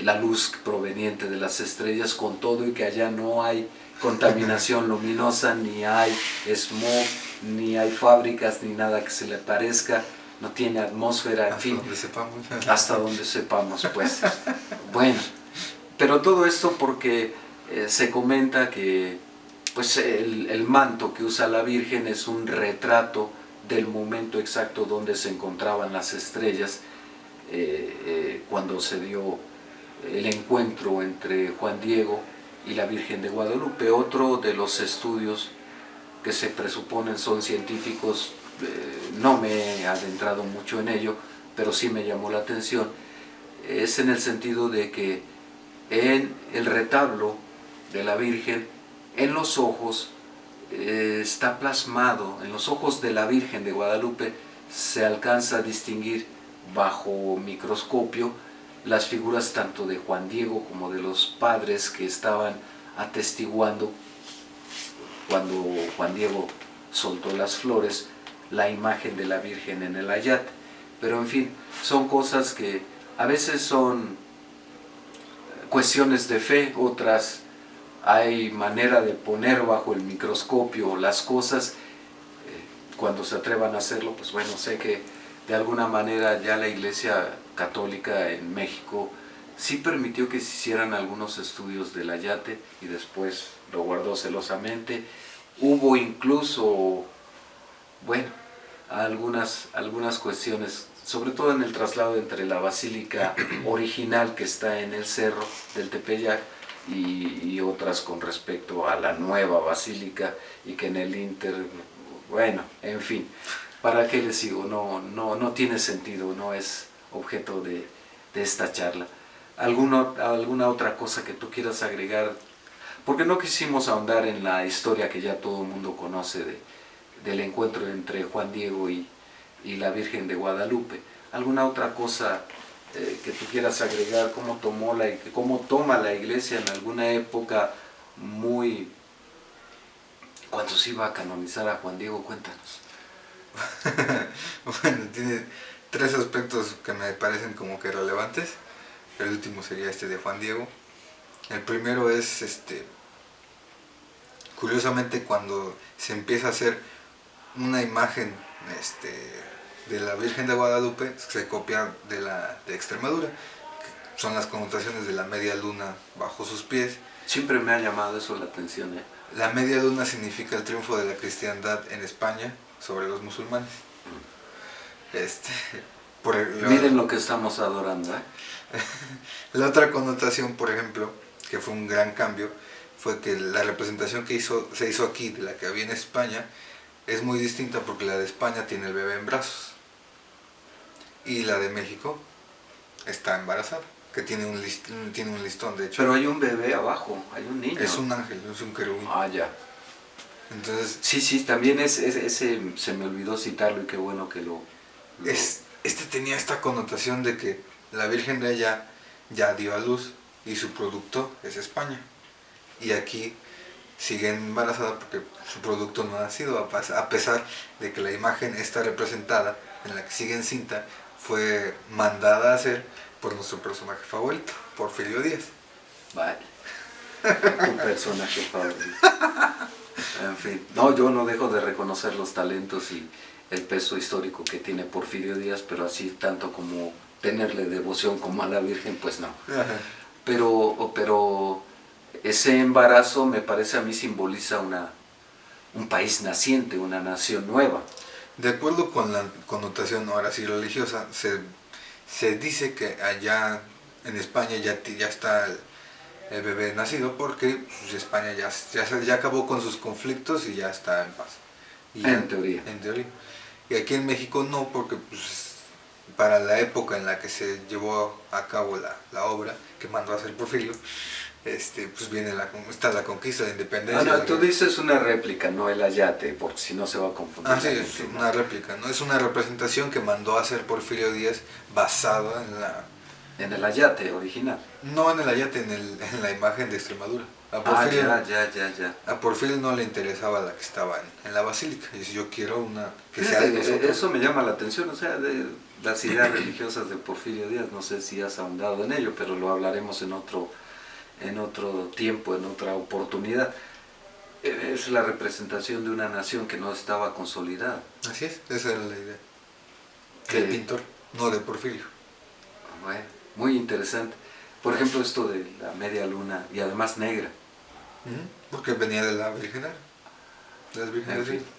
la luz proveniente de las estrellas, con todo y que allá no hay contaminación luminosa, ni hay smog, ni hay fábricas, ni nada que se le parezca, no tiene atmósfera, en fin, hasta donde sepamos, pues. Bueno, pero todo esto porque se comenta que pues el manto que usa la Virgen es un retrato del momento exacto donde se encontraban las estrellas cuando se dio el encuentro entre Juan Diego y la Virgen de Guadalupe. Otro de los estudios que se presuponen son científicos, no me he adentrado mucho en ello, pero sí me llamó la atención, es en el sentido de que en el retablo de la Virgen, en los ojos está plasmado, en los ojos de la Virgen de Guadalupe se alcanza a distinguir bajo microscopio las figuras tanto de Juan Diego como de los padres que estaban atestiguando cuando Juan Diego soltó las flores, la imagen de la Virgen en el ayate. Pero en fin, son cosas que a veces son cuestiones de fe, otras hay manera de poner bajo el microscopio las cosas. Cuando se atrevan a hacerlo, pues bueno, sé que de alguna manera ya la Iglesia Católica en México sí permitió que se hicieran algunos estudios del ayate y después lo guardó celosamente. Hubo incluso, bueno, algunas cuestiones, sobre todo en el traslado entre la basílica original que está en el cerro del Tepeyac y otras con respecto a la nueva basílica, y que en el Inter, bueno, en fin, ¿para qué les digo? No tiene sentido, no es objeto de esta charla. ¿Alguna otra cosa que tú quieras agregar? Porque no quisimos ahondar en la historia que ya todo el mundo conoce del encuentro entre Juan Diego y la Virgen de Guadalupe. ¿Alguna otra cosa que tú quieras agregar? ¿Cómo toma la Iglesia en alguna época cuando se iba a canonizar a Juan Diego? Cuéntanos. Bueno, tres aspectos que me parecen como que relevantes. El último sería este de Juan Diego. El primero es, curiosamente, cuando se empieza a hacer una imagen de la Virgen de Guadalupe, se copia de Extremadura, que son las connotaciones de la media luna bajo sus pies. Siempre me ha llamado eso la atención, ¿eh? La media luna significa el triunfo de la cristiandad en España sobre los musulmanes. Miren lo que estamos adorando, ¿eh? La otra connotación, por ejemplo, que fue un gran cambio, fue que la representación que se hizo aquí de la que había en España es muy distinta, porque la de España tiene el bebé en brazos y la de México está embarazada, que tiene un listón, de hecho. Pero hay un bebé abajo, hay un niño. Es un ángel, es un querubín. Ah, ya. Entonces, sí, también ese se me olvidó citarlo, y qué bueno que lo... tenía esta connotación de que la Virgen de allá ya dio a luz y su producto es España. Y aquí sigue embarazada porque su producto no ha nacido, a pesar de que la imagen está representada, en la que sigue encinta, fue mandada a hacer por nuestro personaje favorito, Porfirio Díaz. Vale. Tu personaje favorito. En fin, no, yo no dejo de reconocer los talentos y el peso histórico que tiene Porfirio Díaz, pero así tanto como tenerle devoción como a la Virgen, pues no. Ajá. Pero ese embarazo, me parece, a mí simboliza un país naciente, una nación nueva. De acuerdo con la connotación ahora sí religiosa, se dice que allá en España ya está el bebé nacido, porque pues, España ya acabó con sus conflictos y ya está en paz. En teoría. En teoría. Y aquí en México no, porque pues, para la época en la que se llevó a cabo la obra que mandó a hacer Porfirio, pues viene está la conquista, la independencia. No, tú dices una réplica, no el ayate, porque si no se va a confundir. Sí, es una réplica, ¿no? Es una representación que mandó a hacer Porfirio Díaz basada en el ayate original. No en el ayate, en la imagen de Extremadura. Ya. A Porfirio no le interesaba la que estaba en la basílica. Y dice, yo quiero una que sea de nosotros. Eso me llama la atención, o sea, de las ideas religiosas de Porfirio Díaz. No sé si has ahondado en ello, pero lo hablaremos en otro tiempo, en otra oportunidad. Es la representación de una nación que no estaba consolidada. Así es, esa era la idea del pintor, no de Porfirio. Bueno, muy interesante. Por ejemplo, esto de la media luna, y además negra. Porque venía de la Virgen,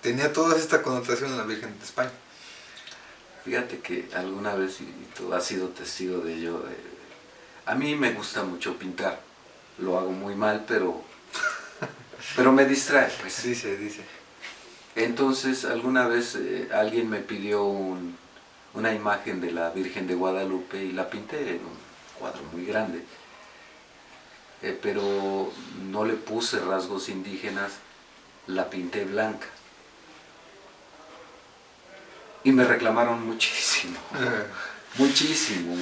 tenía toda esta connotación en la Virgen de España. Fíjate que alguna vez, y tú has sido testigo de ello, a mí me gusta mucho pintar. Lo hago muy mal, pero me distrae, pues. Dice. Entonces, alguna vez alguien me pidió una imagen de la Virgen de Guadalupe y la pinté en un cuadro muy grande. Pero no le puse rasgos indígenas, la pinté blanca. Y me reclamaron muchísimo, muchísimo.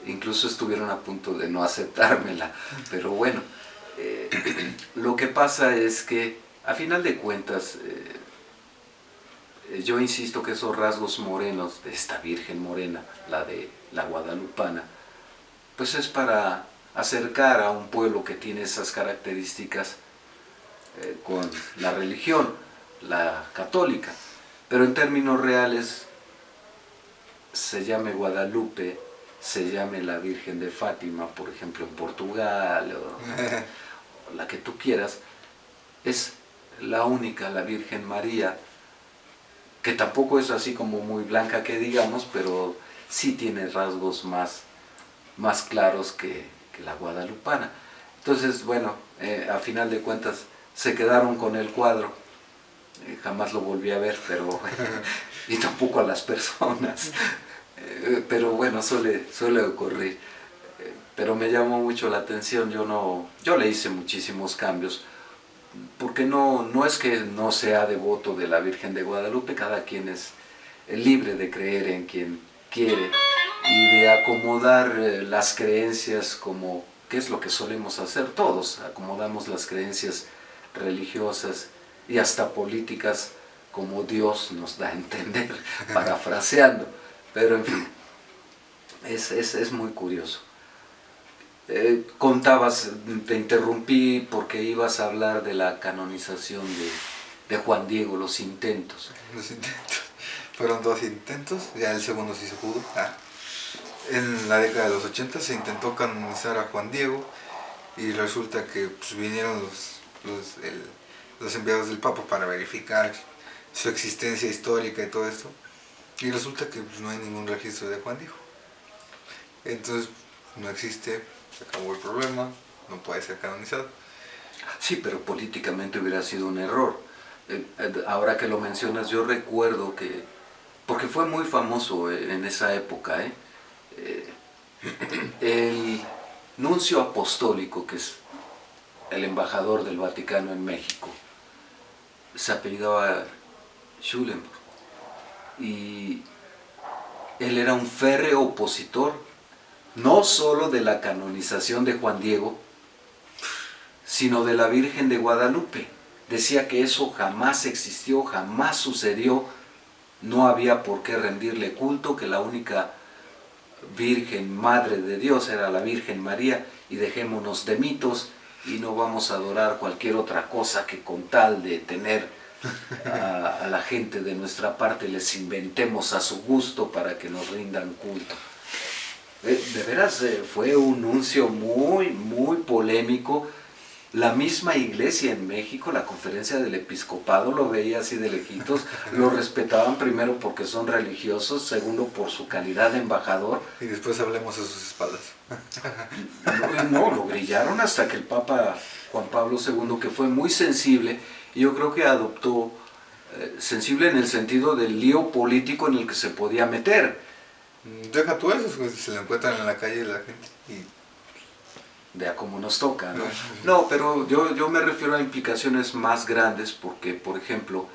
Incluso estuvieron a punto de no aceptármela, pero bueno, lo que pasa es que a final de cuentas, yo insisto que esos rasgos morenos de esta Virgen morena, la de la guadalupana, pues es para acercar a un pueblo que tiene esas características con la religión, la católica, pero en términos reales se llame Guadalupe, se llame la Virgen de Fátima, por ejemplo en Portugal, o la que tú quieras, es la única, la Virgen María, que tampoco es así como muy blanca que digamos, pero sí tiene rasgos más claros que la guadalupana. Entonces, bueno, a final de cuentas se quedaron con el cuadro, jamás lo volví a ver, pero y tampoco a las personas, pero bueno, suele ocurrir. Pero me llamó mucho la atención, yo le hice muchísimos cambios, porque no es que no sea devoto de la Virgen de Guadalupe, cada quien es libre de creer en quien quiere y de acomodar las creencias como, que es lo que solemos hacer todos, acomodamos las creencias religiosas y hasta políticas como Dios nos da a entender, parafraseando. Pero en fin, es muy curioso. Contabas, te interrumpí porque ibas a hablar de la canonización de Juan Diego, los intentos. Los intentos. Fueron 2 intentos, ya el segundo sí se pudo. En la década de los 80 se intentó canonizar a Juan Diego y resulta que pues, vinieron los enviados del Papa para verificar su existencia histórica y todo esto. Y resulta que pues, no hay ningún registro de Juan Diego. Entonces no existe, se acabó el problema, no puede ser canonizado. Sí, pero políticamente hubiera sido un error. Ahora que lo mencionas, yo recuerdo que, porque fue muy famoso en esa época, el nuncio apostólico, que es el embajador del Vaticano en México, se apellidaba Schulenburg, y él era un férreo opositor no solo de la canonización de Juan Diego, sino de la Virgen de Guadalupe. Decía que eso jamás existió, jamás sucedió, no había por qué rendirle culto, que la única Virgen Madre de Dios era la Virgen María, y dejémonos de mitos y no vamos a adorar cualquier otra cosa que con tal de tener a la gente de nuestra parte les inventemos a su gusto para que nos rindan culto. De veras fue un nuncio muy, muy polémico. La misma iglesia en México, la conferencia del episcopado, lo veía así de lejitos, lo respetaban primero porque son religiosos, segundo por su calidad de embajador. Y después hablemos a sus espaldas. No, lo grillaron hasta que el Papa Juan Pablo II, que fue muy sensible, y yo creo que adoptó, sensible en el sentido del lío político en el que se podía meter. Deja tú eso, se lo encuentran en la calle la gente y... De a cómo nos toca, ¿no? No, pero yo me refiero a implicaciones más grandes porque, por ejemplo,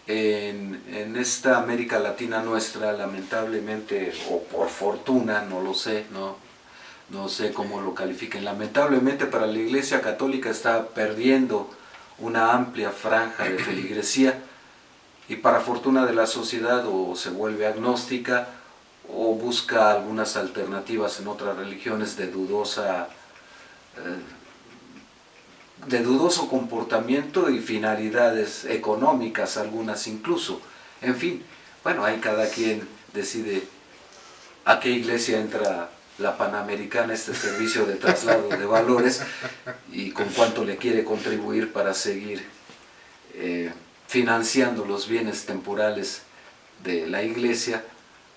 en esta América Latina nuestra, lamentablemente, o por fortuna, no lo sé, no sé cómo lo califiquen, lamentablemente para la Iglesia Católica está perdiendo una amplia franja de feligresía, y para fortuna de la sociedad o se vuelve agnóstica o busca algunas alternativas en otras religiones de dudoso comportamiento y finalidades económicas, algunas incluso. En fin, bueno, ahí cada quien decide a qué iglesia entra la Panamericana, este servicio de traslado de valores, y con cuánto le quiere contribuir para seguir financiando los bienes temporales de la iglesia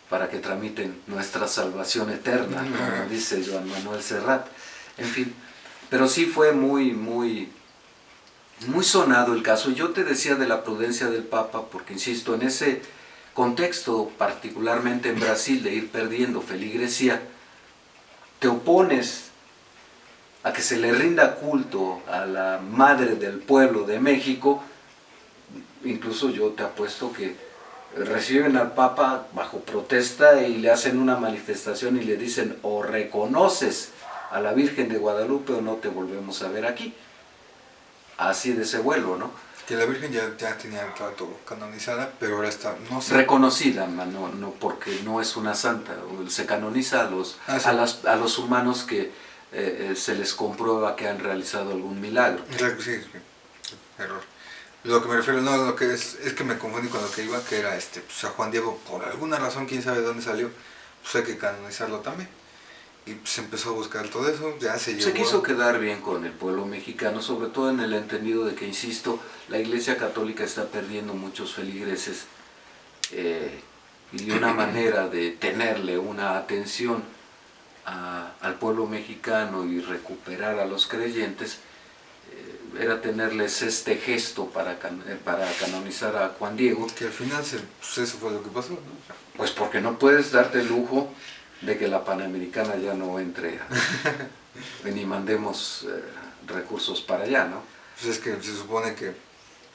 para que tramiten nuestra salvación eterna, como dice Joan Manuel Serrat. En fin, pero sí fue muy sonado el caso. Yo te decía de la prudencia del Papa porque, insisto, en ese contexto, particularmente en Brasil, de ir perdiendo feligresía, te opones a que se le rinda culto a la madre del pueblo de México. Incluso yo te apuesto que reciben al Papa bajo protesta y le hacen una manifestación y le dicen: o reconoces a la Virgen de Guadalupe o no te volvemos a ver aquí. Así de ese vuelo, ¿no? Que la Virgen ya tenía el trato canonizada, pero ahora está, no sé. Reconocida, no, porque no es una santa. Se canoniza a los humanos que se les comprueba que han realizado algún milagro. Sí, error. Lo que me refiero, no, lo que es que me confundí con lo que iba, que era pues a Juan Diego, por alguna razón, quién sabe de dónde salió, pues hay que canonizarlo también. Y pues empezó a buscar todo eso, ya se llevó... Se quiso quedar bien con el pueblo mexicano, sobre todo en el entendido de que, insisto, la Iglesia Católica está perdiendo muchos feligreses, y una manera de tenerle una atención al pueblo mexicano y recuperar a los creyentes era tenerles este gesto para canonizar a Juan Diego. Que al final pues eso fue lo que pasó, ¿no? Pues porque no puedes darte el lujo de que la Panamericana ya no entre ni mandemos recursos para allá, ¿no? Pues es que se supone que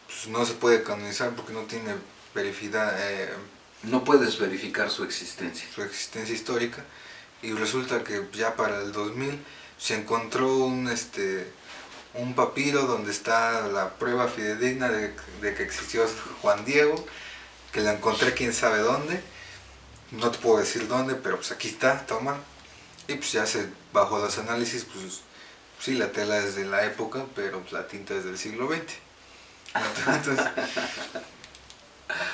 pues, no se puede canonizar porque no tiene verificidad, no puedes verificar su existencia histórica, y resulta que ya para el 2000 se encontró un un papiro donde está la prueba fidedigna de que existió Juan Diego, que la encontré quién sabe dónde, no te puedo decir dónde, pero pues aquí está, toma. Y pues ya bajo los análisis, pues sí, la tela es de la época, pero pues la tinta es del siglo XX. Entonces,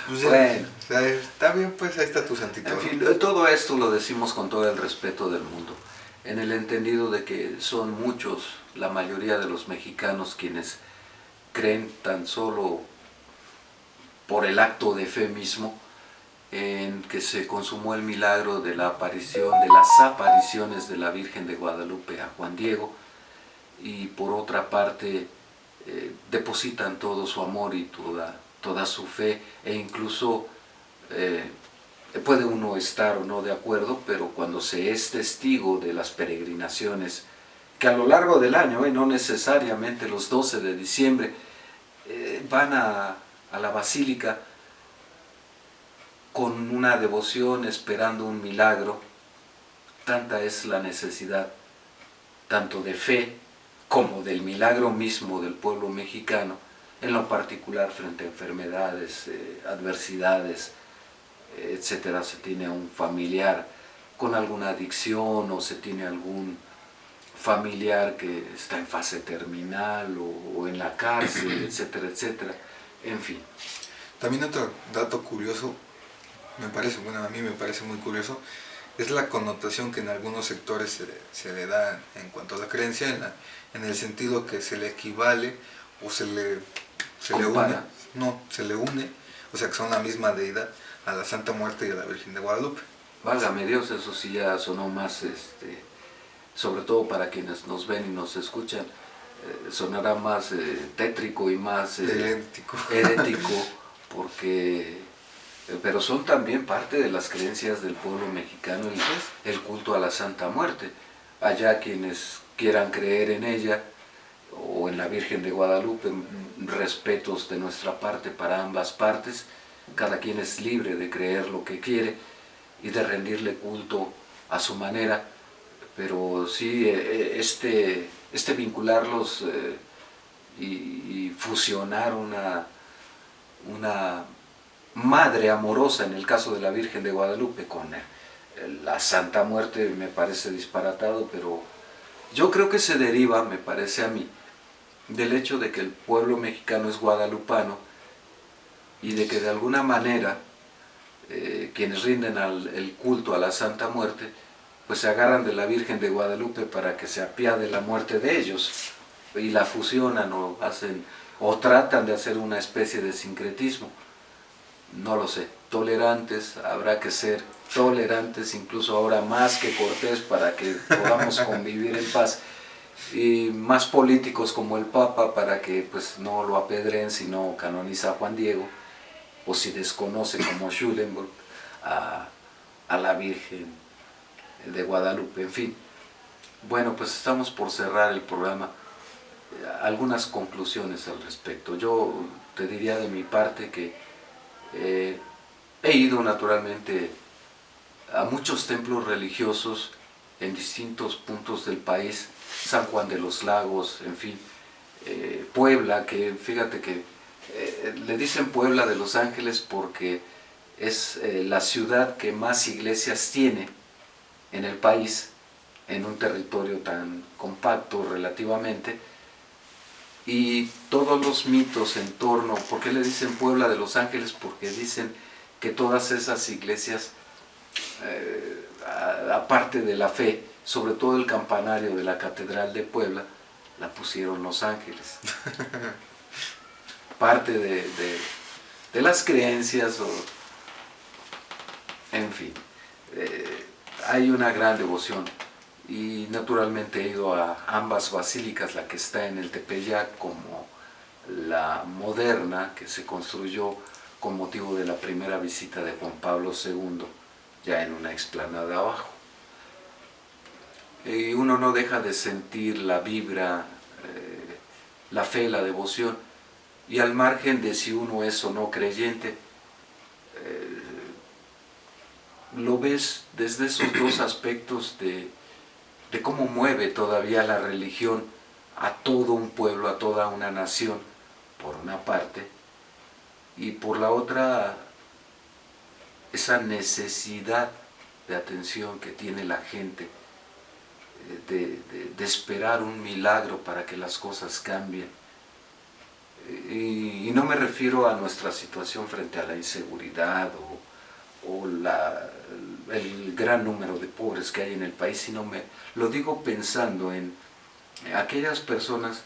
pues Bueno. o sea, está bien, pues ahí está tu santito. En fin, todo esto lo decimos con todo el respeto del mundo, en el entendido de que son muchos, la mayoría de los mexicanos, quienes creen tan solo por el acto de fe mismo en que se consumó el milagro de la aparición, de las apariciones de la Virgen de Guadalupe a Juan Diego, y por otra parte depositan todo su amor y toda su fe, e incluso puede uno estar o no de acuerdo, pero cuando se es testigo de las peregrinaciones que a lo largo del año, no necesariamente los 12 de diciembre, van a la basílica con una devoción esperando un milagro, tanta es la necesidad, tanto de fe como del milagro mismo del pueblo mexicano, en lo particular frente a enfermedades, adversidades, etcétera. Se tiene un familiar con alguna adicción o se tiene algún familiar que está en fase terminal o en la cárcel, etcétera, etcétera. En fin. También otro dato curioso, a mí me parece muy curioso, es la connotación que en algunos sectores se le da en cuanto a la creencia, en el sentido que se le equivale o se le une, o sea que son la misma deidad, a la Santa Muerte y a la Virgen de Guadalupe. Válgame Dios, eso sí ya sonó más, sobre todo para quienes nos ven y nos escuchan, sonará más tétrico y más herético, porque pero son también parte de las creencias del pueblo mexicano el culto a la Santa Muerte. Allá quienes quieran creer en ella o en la Virgen de Guadalupe, respetos de nuestra parte para ambas partes, cada quien es libre de creer lo que quiere y de rendirle culto a su manera, pero sí este vincularlos y fusionar una madre amorosa, en el caso de la Virgen de Guadalupe, con la Santa Muerte, me parece disparatado, pero yo creo que se deriva, me parece a mí, del hecho de que el pueblo mexicano es guadalupano y de que de alguna manera quienes rinden el culto a la Santa Muerte, pues se agarran de la Virgen de Guadalupe para que se apiade la muerte de ellos y la fusionan o hacen o tratan de hacer una especie de sincretismo. No lo sé, tolerantes, habrá que ser tolerantes, incluso ahora más que Cortés, para que podamos convivir en paz, y más políticos como el Papa para que pues no lo apedreen si no canoniza a Juan Diego, o si desconoce como Schulenburg a la Virgen de Guadalupe, en fin. Bueno, pues estamos por cerrar el programa. Algunas conclusiones al respecto. Yo te diría de mi parte que he ido naturalmente a muchos templos religiosos en distintos puntos del país, San Juan de los Lagos, en fin, Puebla, que fíjate que le dicen Puebla de Los Ángeles porque es la ciudad que más iglesias tiene en el país, en un territorio tan compacto relativamente, y todos los mitos en torno, ¿por qué le dicen Puebla de Los Ángeles? Porque dicen que todas esas iglesias, aparte de la fe, sobre todo el campanario de la Catedral de Puebla, la pusieron Los Ángeles. Parte de las creencias, en fin, hay una gran devoción. Y naturalmente he ido a ambas basílicas, la que está en el Tepeyac como la moderna, que se construyó con motivo de la primera visita de Juan Pablo II, ya en una explanada abajo. Y uno no deja de sentir la vibra, la fe, la devoción, y al margen de si uno es o no creyente, lo ves desde esos dos aspectos de cómo mueve todavía la religión a todo un pueblo, a toda una nación, por una parte, y por la otra, esa necesidad de atención que tiene la gente, de esperar un milagro para que las cosas cambien. Y no me refiero a nuestra situación frente a la inseguridad o el gran número de pobres que hay en el país, sino lo digo pensando en aquellas personas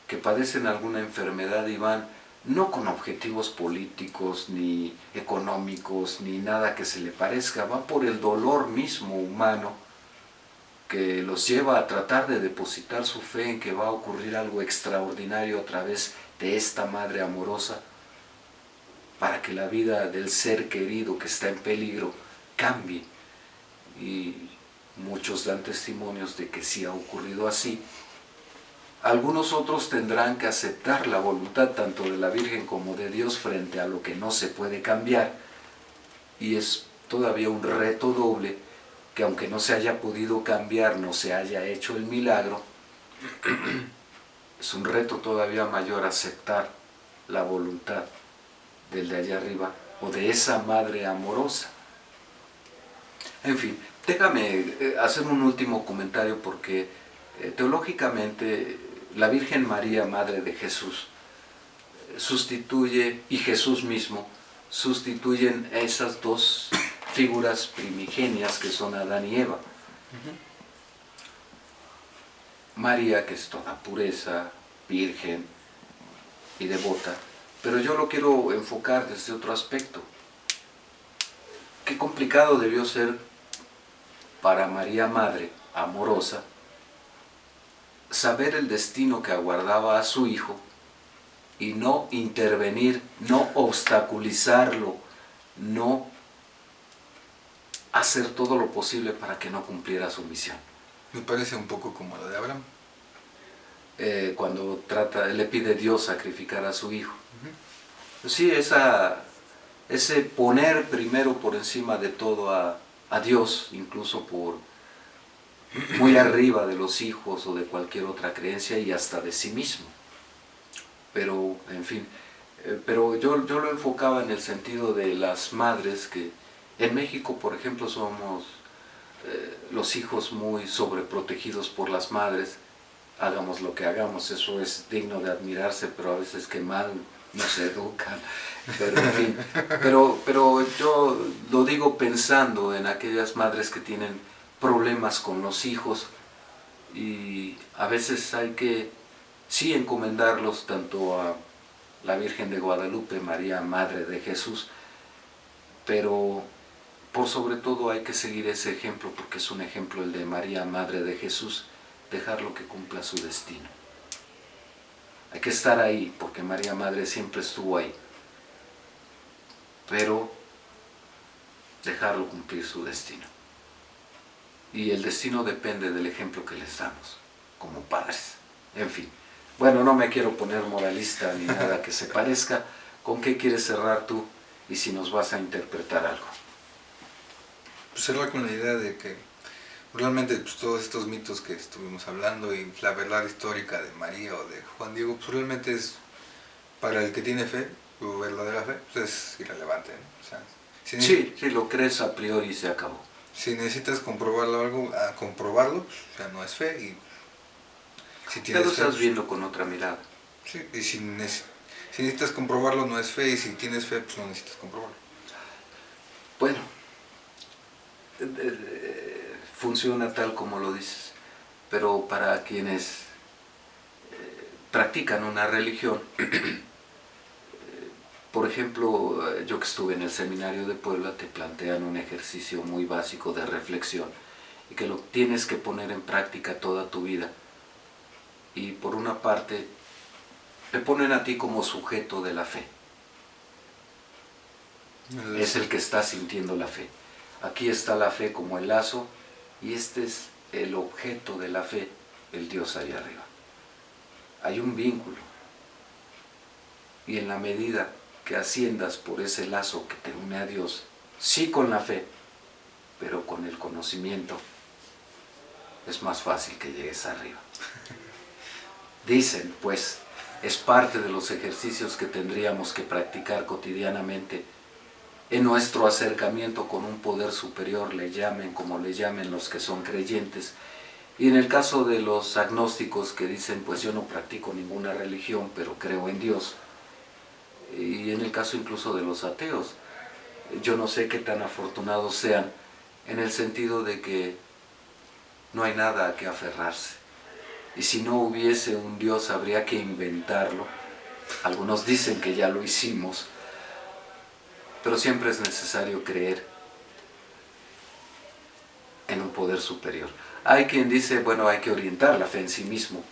que padecen alguna enfermedad y van no con objetivos políticos ni económicos ni nada que se le parezca, van por el dolor mismo humano que los lleva a tratar de depositar su fe en que va a ocurrir algo extraordinario a través de esta madre amorosa para que la vida del ser querido que está en peligro cambie. Y muchos dan testimonios de que sí ha ocurrido así. Algunos otros tendrán que aceptar la voluntad tanto de la Virgen como de Dios frente a lo que no se puede cambiar, y es todavía un reto doble que aunque no se haya podido cambiar, no se haya hecho el milagro, es un reto todavía mayor aceptar la voluntad del de allá arriba o de esa madre amorosa. En fin, déjame hacer un último comentario porque teológicamente la Virgen María, Madre de Jesús, sustituye, y Jesús mismo, sustituyen a esas dos figuras primigenias que son Adán y Eva. María, que es toda pureza, virgen y devota, pero yo lo quiero enfocar desde otro aspecto. Qué complicado debió ser para María Madre, amorosa, saber el destino que aguardaba a su hijo y no intervenir, no obstaculizarlo, no hacer todo lo posible para que no cumpliera su misión. Me parece un poco como lo de Abraham. Cuando le pide a Dios sacrificar a su hijo. Sí, ese poner primero por encima de todo a Dios, incluso por muy arriba de los hijos o de cualquier otra creencia y hasta de sí mismo. Pero, en fin, pero yo lo enfocaba en el sentido de las madres que en México, por ejemplo, somos los hijos muy sobreprotegidos por las madres. Hagamos lo que hagamos, eso es digno de admirarse, pero a veces que mal nos educan. Pero, en fin, pero yo lo digo pensando en aquellas madres que tienen problemas con los hijos y a veces hay que sí encomendarlos tanto a la Virgen de Guadalupe, María, Madre de Jesús, pero por sobre todo hay que seguir ese ejemplo porque es un ejemplo el de María, Madre de Jesús, dejarlo que cumpla su destino. Hay que estar ahí porque María Madre siempre estuvo ahí, pero dejarlo cumplir su destino. Y el destino depende del ejemplo que les damos como padres. En fin, bueno, no me quiero poner moralista ni nada que se parezca. ¿Con qué quieres cerrar tú y si nos vas a interpretar algo? Pues cerrar con la idea de que realmente pues, todos estos mitos que estuvimos hablando y la verdad histórica de María o de Juan Diego, pues realmente es para el que tiene fe, o verdadera fe, pues es irrelevante, ¿no? O sea, si lo crees a priori se acabó. Si necesitas comprobarlo algo, a comprobarlo, pues, o sea, no es fe. Y si ya lo estás viendo con otra mirada. Sí, y si necesitas comprobarlo no es fe, y si tienes fe, pues no necesitas comprobarlo. Bueno, funciona tal como lo dices, pero para quienes practican una religión, por ejemplo, yo que estuve en el seminario de Puebla, te plantean un ejercicio muy básico de reflexión y que lo tienes que poner en práctica toda tu vida. Y por una parte, te ponen a ti como sujeto de la fe. Es el que está sintiendo la fe. Aquí está la fe como el lazo y este es el objeto de la fe, el Dios allá arriba. Hay un vínculo y en la medida que asciendas por ese lazo que te une a Dios, sí con la fe, pero con el conocimiento, es más fácil que llegues arriba. dicen, pues, es parte de los ejercicios que tendríamos que practicar cotidianamente en nuestro acercamiento con un poder superior, le llamen como le llamen los que son creyentes. Y en el caso de los agnósticos que dicen, pues yo no practico ninguna religión, pero creo en Dios. Y en el caso incluso de los ateos, yo no sé qué tan afortunados sean, en el sentido de que no hay nada a que aferrarse. Y si no hubiese un Dios, habría que inventarlo. Algunos dicen que ya lo hicimos, pero siempre es necesario creer en un poder superior. Hay quien dice, bueno, hay que orientar la fe en sí mismo.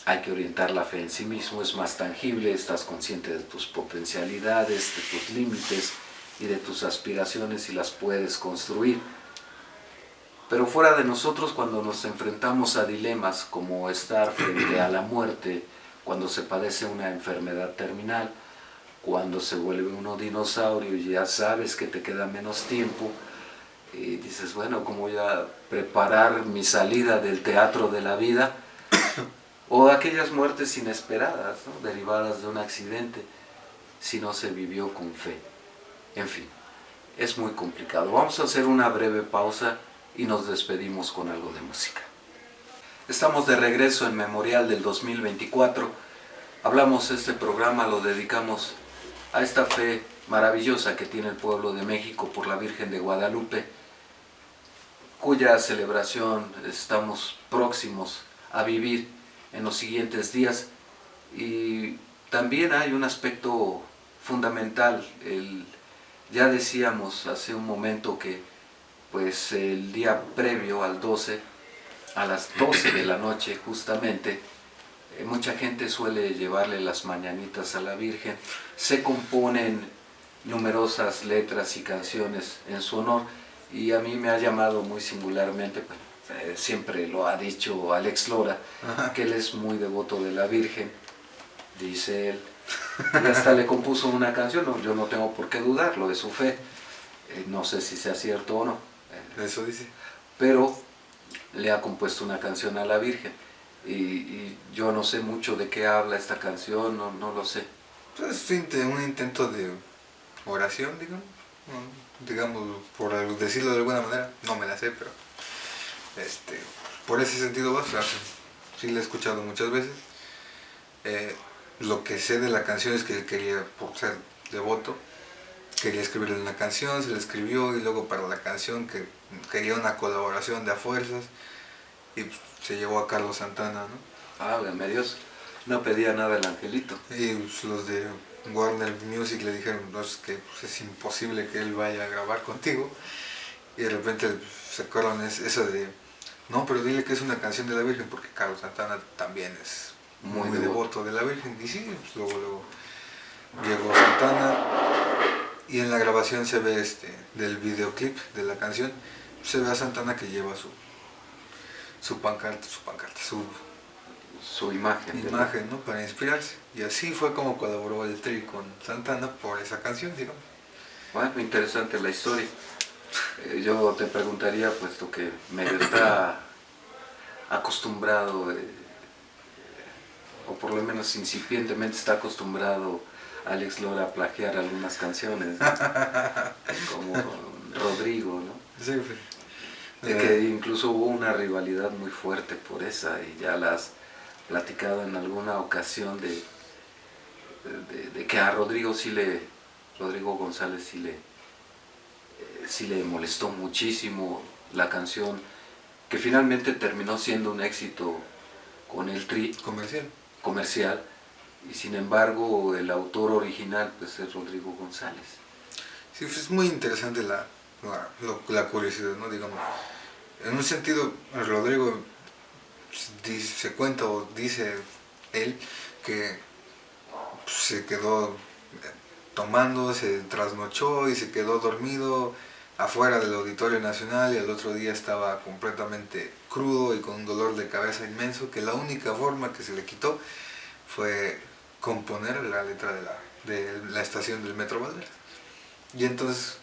Hay que orientar la fe en sí mismo, es más tangible, estás consciente de tus potencialidades, de tus límites y de tus aspiraciones y las puedes construir. Pero fuera de nosotros, cuando nos enfrentamos a dilemas como estar frente a la muerte, cuando se padece una enfermedad terminal, cuando se vuelve uno dinosaurio y ya sabes que te queda menos tiempo, y dices, bueno, ¿cómo voy a preparar mi salida del teatro de la vida? O aquellas muertes inesperadas, ¿no?, derivadas de un accidente, si no se vivió con fe. En fin, es muy complicado. Vamos a hacer una breve pausa y nos despedimos con algo de música. Estamos de regreso en Memorial del 2024. Hablamos este programa, lo dedicamos a esta fe maravillosa que tiene el pueblo de México por la Virgen de Guadalupe, cuya celebración estamos próximos a vivir en los siguientes días. Y también hay un aspecto fundamental. Ya decíamos hace un momento que pues el día previo al 12, a las 12 de la noche justamente, mucha gente suele llevarle las mañanitas a la Virgen. Se componen numerosas letras y canciones en su honor, y a mí me ha llamado muy singularmente, siempre lo ha dicho Alex Lora, que él es muy devoto de la Virgen, dice él, y hasta le compuso una canción. No, yo no tengo por qué dudarlo de su fe, no sé si sea cierto o no, Eso dice. pero le ha compuesto una canción a la Virgen, y yo no sé mucho de qué habla esta canción, no lo sé. Pues es un intento de oración, digamos, por decirlo de alguna manera, no me la sé, pero por ese sentido va, o sea, sí la he escuchado muchas veces. Lo que sé de la canción es que él quería, por ser devoto, quería escribirle una canción, se la escribió, y luego para la canción que quería una colaboración de a fuerzas, y pues, se llevó a Carlos Santana, ¿no? Válgame Dios, no pedía nada el angelito. Y pues, los de Warner Music le dijeron, no, es que pues, es imposible que él vaya a grabar contigo, y de repente se acuerdan eso de, no, pero dile que es una canción de la Virgen, porque Carlos Santana también es muy devoto de la Virgen. Y sí, pues luego llegó Santana, y en la grabación se ve del videoclip de la canción, se ve a Santana que lleva su pancarta, su imagen, ¿no?, para inspirarse. Y así fue como colaboró el Tri con Santana por esa canción, digamos. Bueno, interesante la historia. Yo te preguntaría, puesto que medio está acostumbrado, o por lo menos incipientemente está acostumbrado Alex Lora a plagiar algunas canciones, ¿no? Como Rodrigo, ¿no? Sí, pues. De que incluso hubo una rivalidad muy fuerte por esa, y ya la has platicado en alguna ocasión de que a Rodrigo González sí le molestó muchísimo la canción, que finalmente terminó siendo un éxito con el Tri comercial, y sin embargo el autor original pues es Rodrigo González. Sí, pues es muy interesante la curiosidad, ¿no? Digamos, en un sentido, Rodrigo se cuenta o dice él que se quedó tomando, se trasnochó y se quedó dormido afuera del Auditorio Nacional, y al otro día estaba completamente crudo y con un dolor de cabeza inmenso, que la única forma que se le quitó fue componer la letra de la estación del Metro Valderas. Y entonces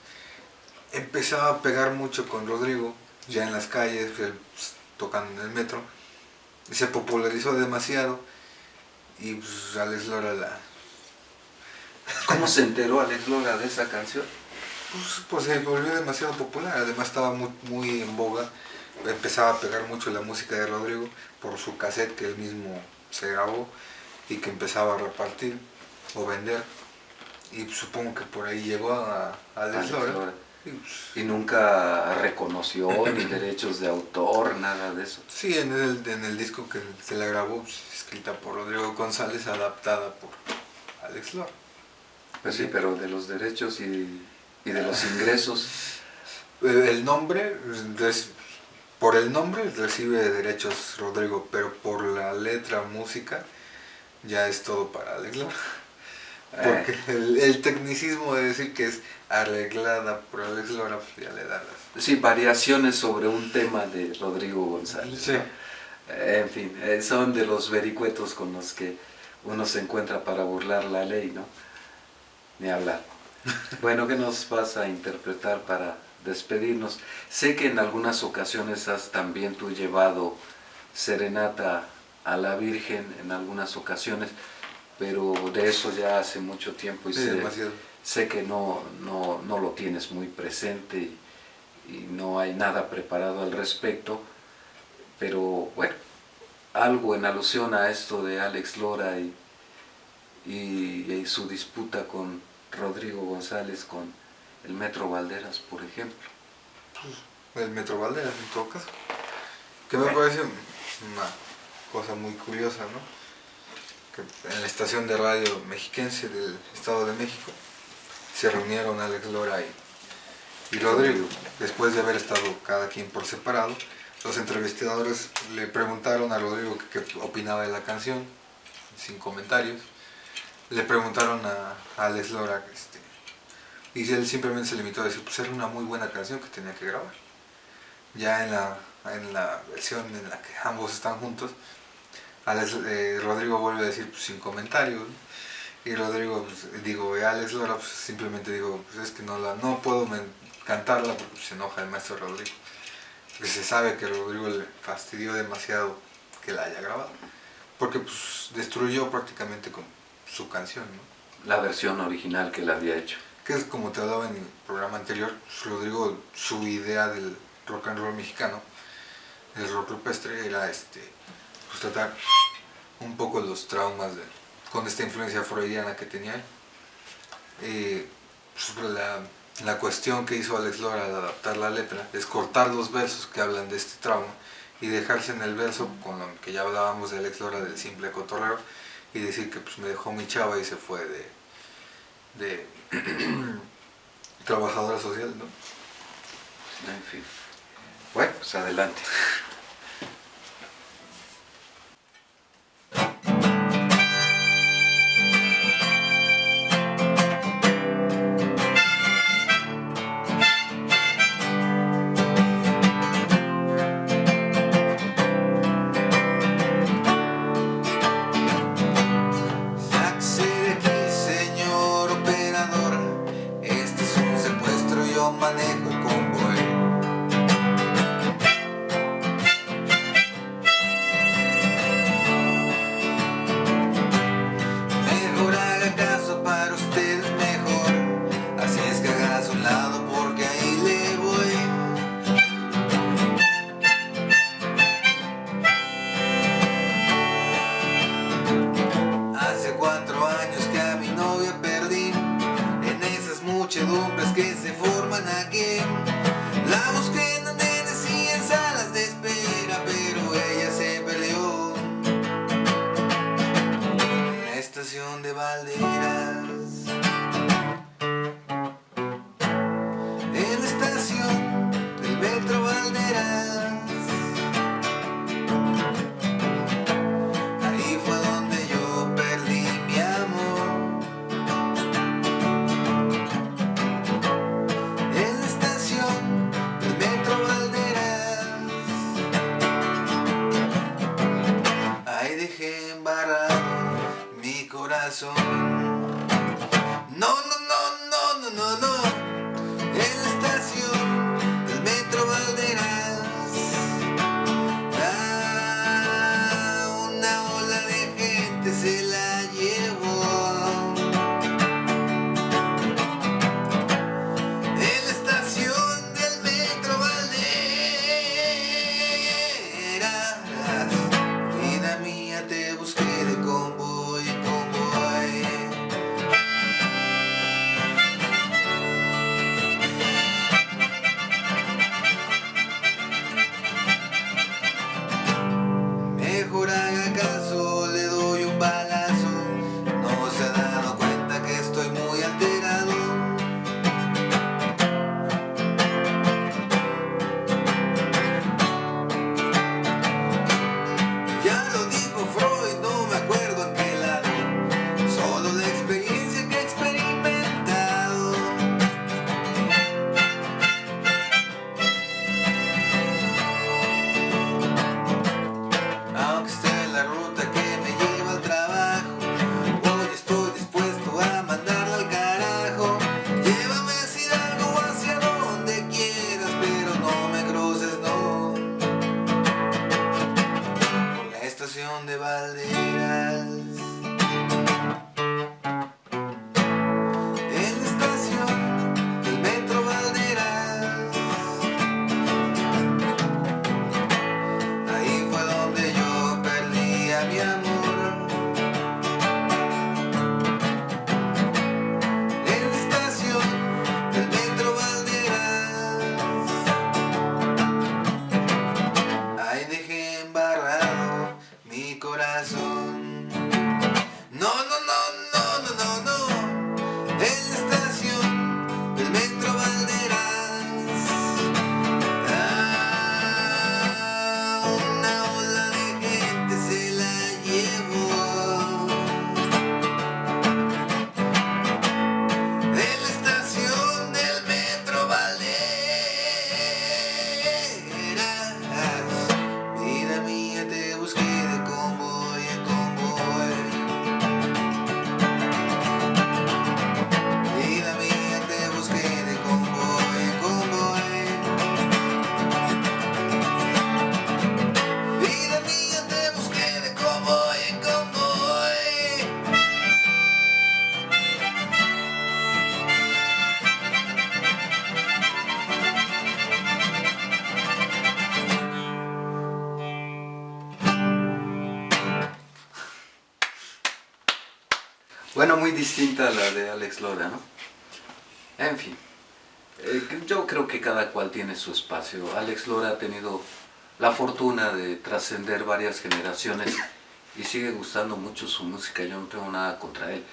empezaba a pegar mucho con Rodrigo, ya en las calles, tocando en el metro, se popularizó demasiado y pues Alex Lora ¿Cómo se enteró Alex Lora de esa canción? pues se volvió demasiado popular, además estaba muy en boga, empezaba a pegar mucho la música de Rodrigo por su cassette que él mismo se grabó y que empezaba a repartir o vender, y supongo que por ahí llegó a Alex Lora. Y nunca reconoció ni derechos de autor, nada de eso. Sí, en el disco que se la grabó, pues, escrita por Rodrigo González, adaptada por Alex Lora. Pues sí, pero de los derechos y de los ingresos. El nombre, por el nombre recibe derechos Rodrigo, pero por la letra, música, ya es todo para Alex Lora. Porque el tecnicismo de decir que es arreglada por Alex Lora, pues ya le da las... Sí, variaciones sobre un tema de Rodrigo González. Sí. ¿No? En fin, son de los vericuetos con los que uno se encuentra para burlar la ley, ¿no? Ni hablar. Bueno, ¿qué nos vas a interpretar para despedirnos? Sé que en algunas ocasiones has también tú llevado serenata a la Virgen, en algunas ocasiones, pero de eso ya hace mucho tiempo y Sí, sé que no lo tienes muy presente y no hay nada preparado al respecto, pero bueno, algo en alusión a esto de Alex Lora y su disputa con Rodrigo González, con el Metro Valderas, por ejemplo. El Metro Valderas, en todo caso. Que me parece una cosa muy curiosa, ¿no? Que en la estación de radio mexiquense del Estado de México se reunieron Alex Lora y Rodrigo, después de haber estado cada quien por separado. Los entrevistadores le preguntaron a Rodrigo qué opinaba de la canción, sin comentarios. Le preguntaron a Alex Lora, y él simplemente se limitó a decir, pues era una muy buena canción que tenía que grabar. Ya en la versión en la que ambos están juntos, Rodrigo vuelve a decir, pues sin comentarios, ¿no? Y Rodrigo, Alex Lora, pues simplemente digo, pues es que no puedo cantarla porque se enoja el maestro Rodrigo. Porque se sabe que Rodrigo le fastidió demasiado que la haya grabado. Porque pues destruyó prácticamente con su canción, ¿no? La versión original que él había hecho. Que es como te hablaba en el programa anterior, Rodrigo, su idea del rock and roll mexicano, del rock rupestre, era pues tratar un poco los traumas con esta influencia freudiana que tenía él. Pues, la cuestión que hizo Alex Lora al adaptar la letra es cortar los versos que hablan de este trauma y dejarse en el verso con lo que ya hablábamos de Alex Lora, del simple cotorreo, y decir que pues me dejó mi chava y se fue de trabajadora social, ¿no? En fin. Bueno, pues adelante. Manejo el convoy. Mejor haga caso, para ustedes mejor. Así es que haga a su lado porque ahí le voy. Hace 4 años que a mi novia perdí en esas muchedumbres que se forman aquí. La busqué en andenes y en salas de espera, pero ella se perdió en la estación de Valderas. En la estación del Metro Valderas. Ahí fue donde yo perdí mi amor. En la estación Bueno, muy distinta a la de Alex Lora, ¿no? En fin, yo creo que cada cual tiene su espacio. Alex Lora ha tenido la fortuna de trascender varias generaciones y sigue gustando mucho su música. Yo no tengo nada contra él.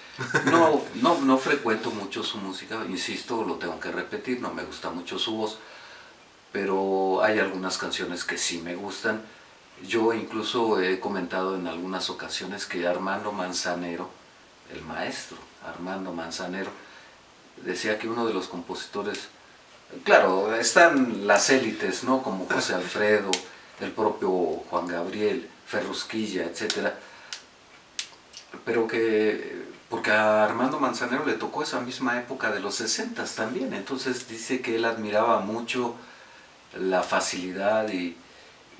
No frecuento mucho su música, insisto, lo tengo que repetir, no me gusta mucho su voz, pero hay algunas canciones que sí me gustan. Yo incluso he comentado en algunas ocasiones que Armando Manzanero, el maestro Armando Manzanero, decía que uno de los compositores, claro, están las élites, ¿no? Como José Alfredo, el propio Juan Gabriel, Ferrusquilla, etcétera, pero que, porque a Armando Manzanero le tocó esa misma época de los 60 también, entonces dice que él admiraba mucho la facilidad y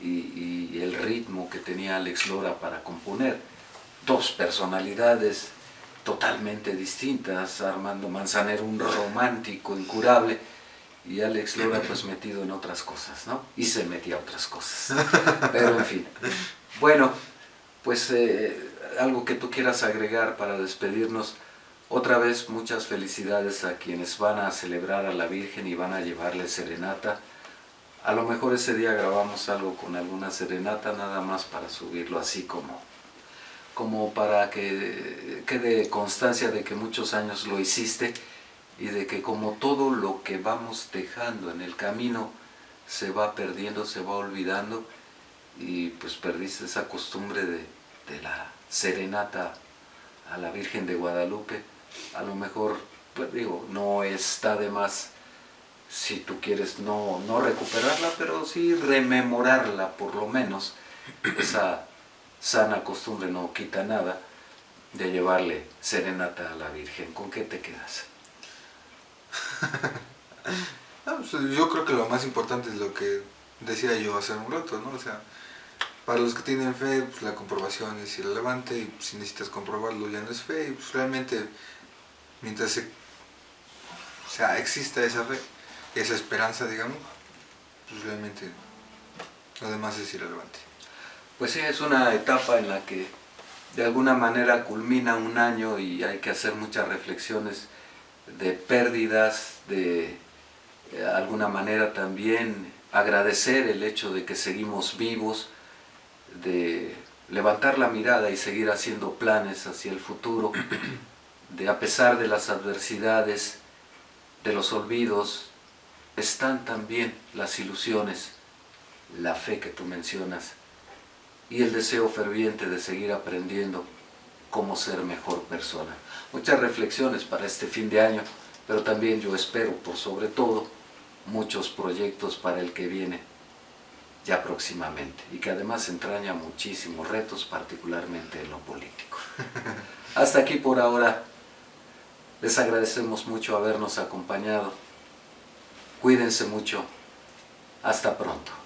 el ritmo que tenía Alex Lora para componer. Dos personalidades totalmente distintas, Armando Manzanero un romántico incurable y Alex Lora pues metido en otras cosas, ¿no? Y se metía a otras cosas, pero en fin. Bueno, pues algo que tú quieras agregar para despedirnos. Otra vez muchas felicidades a quienes van a celebrar a la Virgen y van a llevarle serenata. A lo mejor ese día grabamos algo con alguna serenata, nada más para subirlo así como para que quede constancia de que muchos años lo hiciste y de que como todo lo que vamos dejando en el camino se va perdiendo, se va olvidando y pues perdiste esa costumbre de la serenata a la Virgen de Guadalupe. A lo mejor, pues digo, no está de más si tú quieres no recuperarla, pero sí rememorarla por lo menos. Esa sana costumbre no quita nada de llevarle serenata a la Virgen. ¿Con qué te quedas? Yo creo que lo más importante es lo que decía yo hace un rato, ¿no? O sea, para los que tienen fe, pues la comprobación es irrelevante y si necesitas comprobarlo ya no es fe y pues realmente mientras exista esa fe, esa esperanza, digamos, pues realmente lo demás es irrelevante. Pues sí, es una etapa en la que de alguna manera culmina un año y hay que hacer muchas reflexiones de pérdidas, de alguna manera también agradecer el hecho de que seguimos vivos, de levantar la mirada y seguir haciendo planes hacia el futuro, de a pesar de las adversidades, de los olvidos, están también las ilusiones, la fe que tú mencionas y el deseo ferviente de seguir aprendiendo cómo ser mejor persona. Muchas reflexiones para este fin de año, pero también yo espero, por sobre todo, muchos proyectos para el que viene ya próximamente y que además entraña muchísimos retos, particularmente en lo político. Hasta aquí por ahora. Les agradecemos mucho habernos acompañado. Cuídense mucho. Hasta pronto.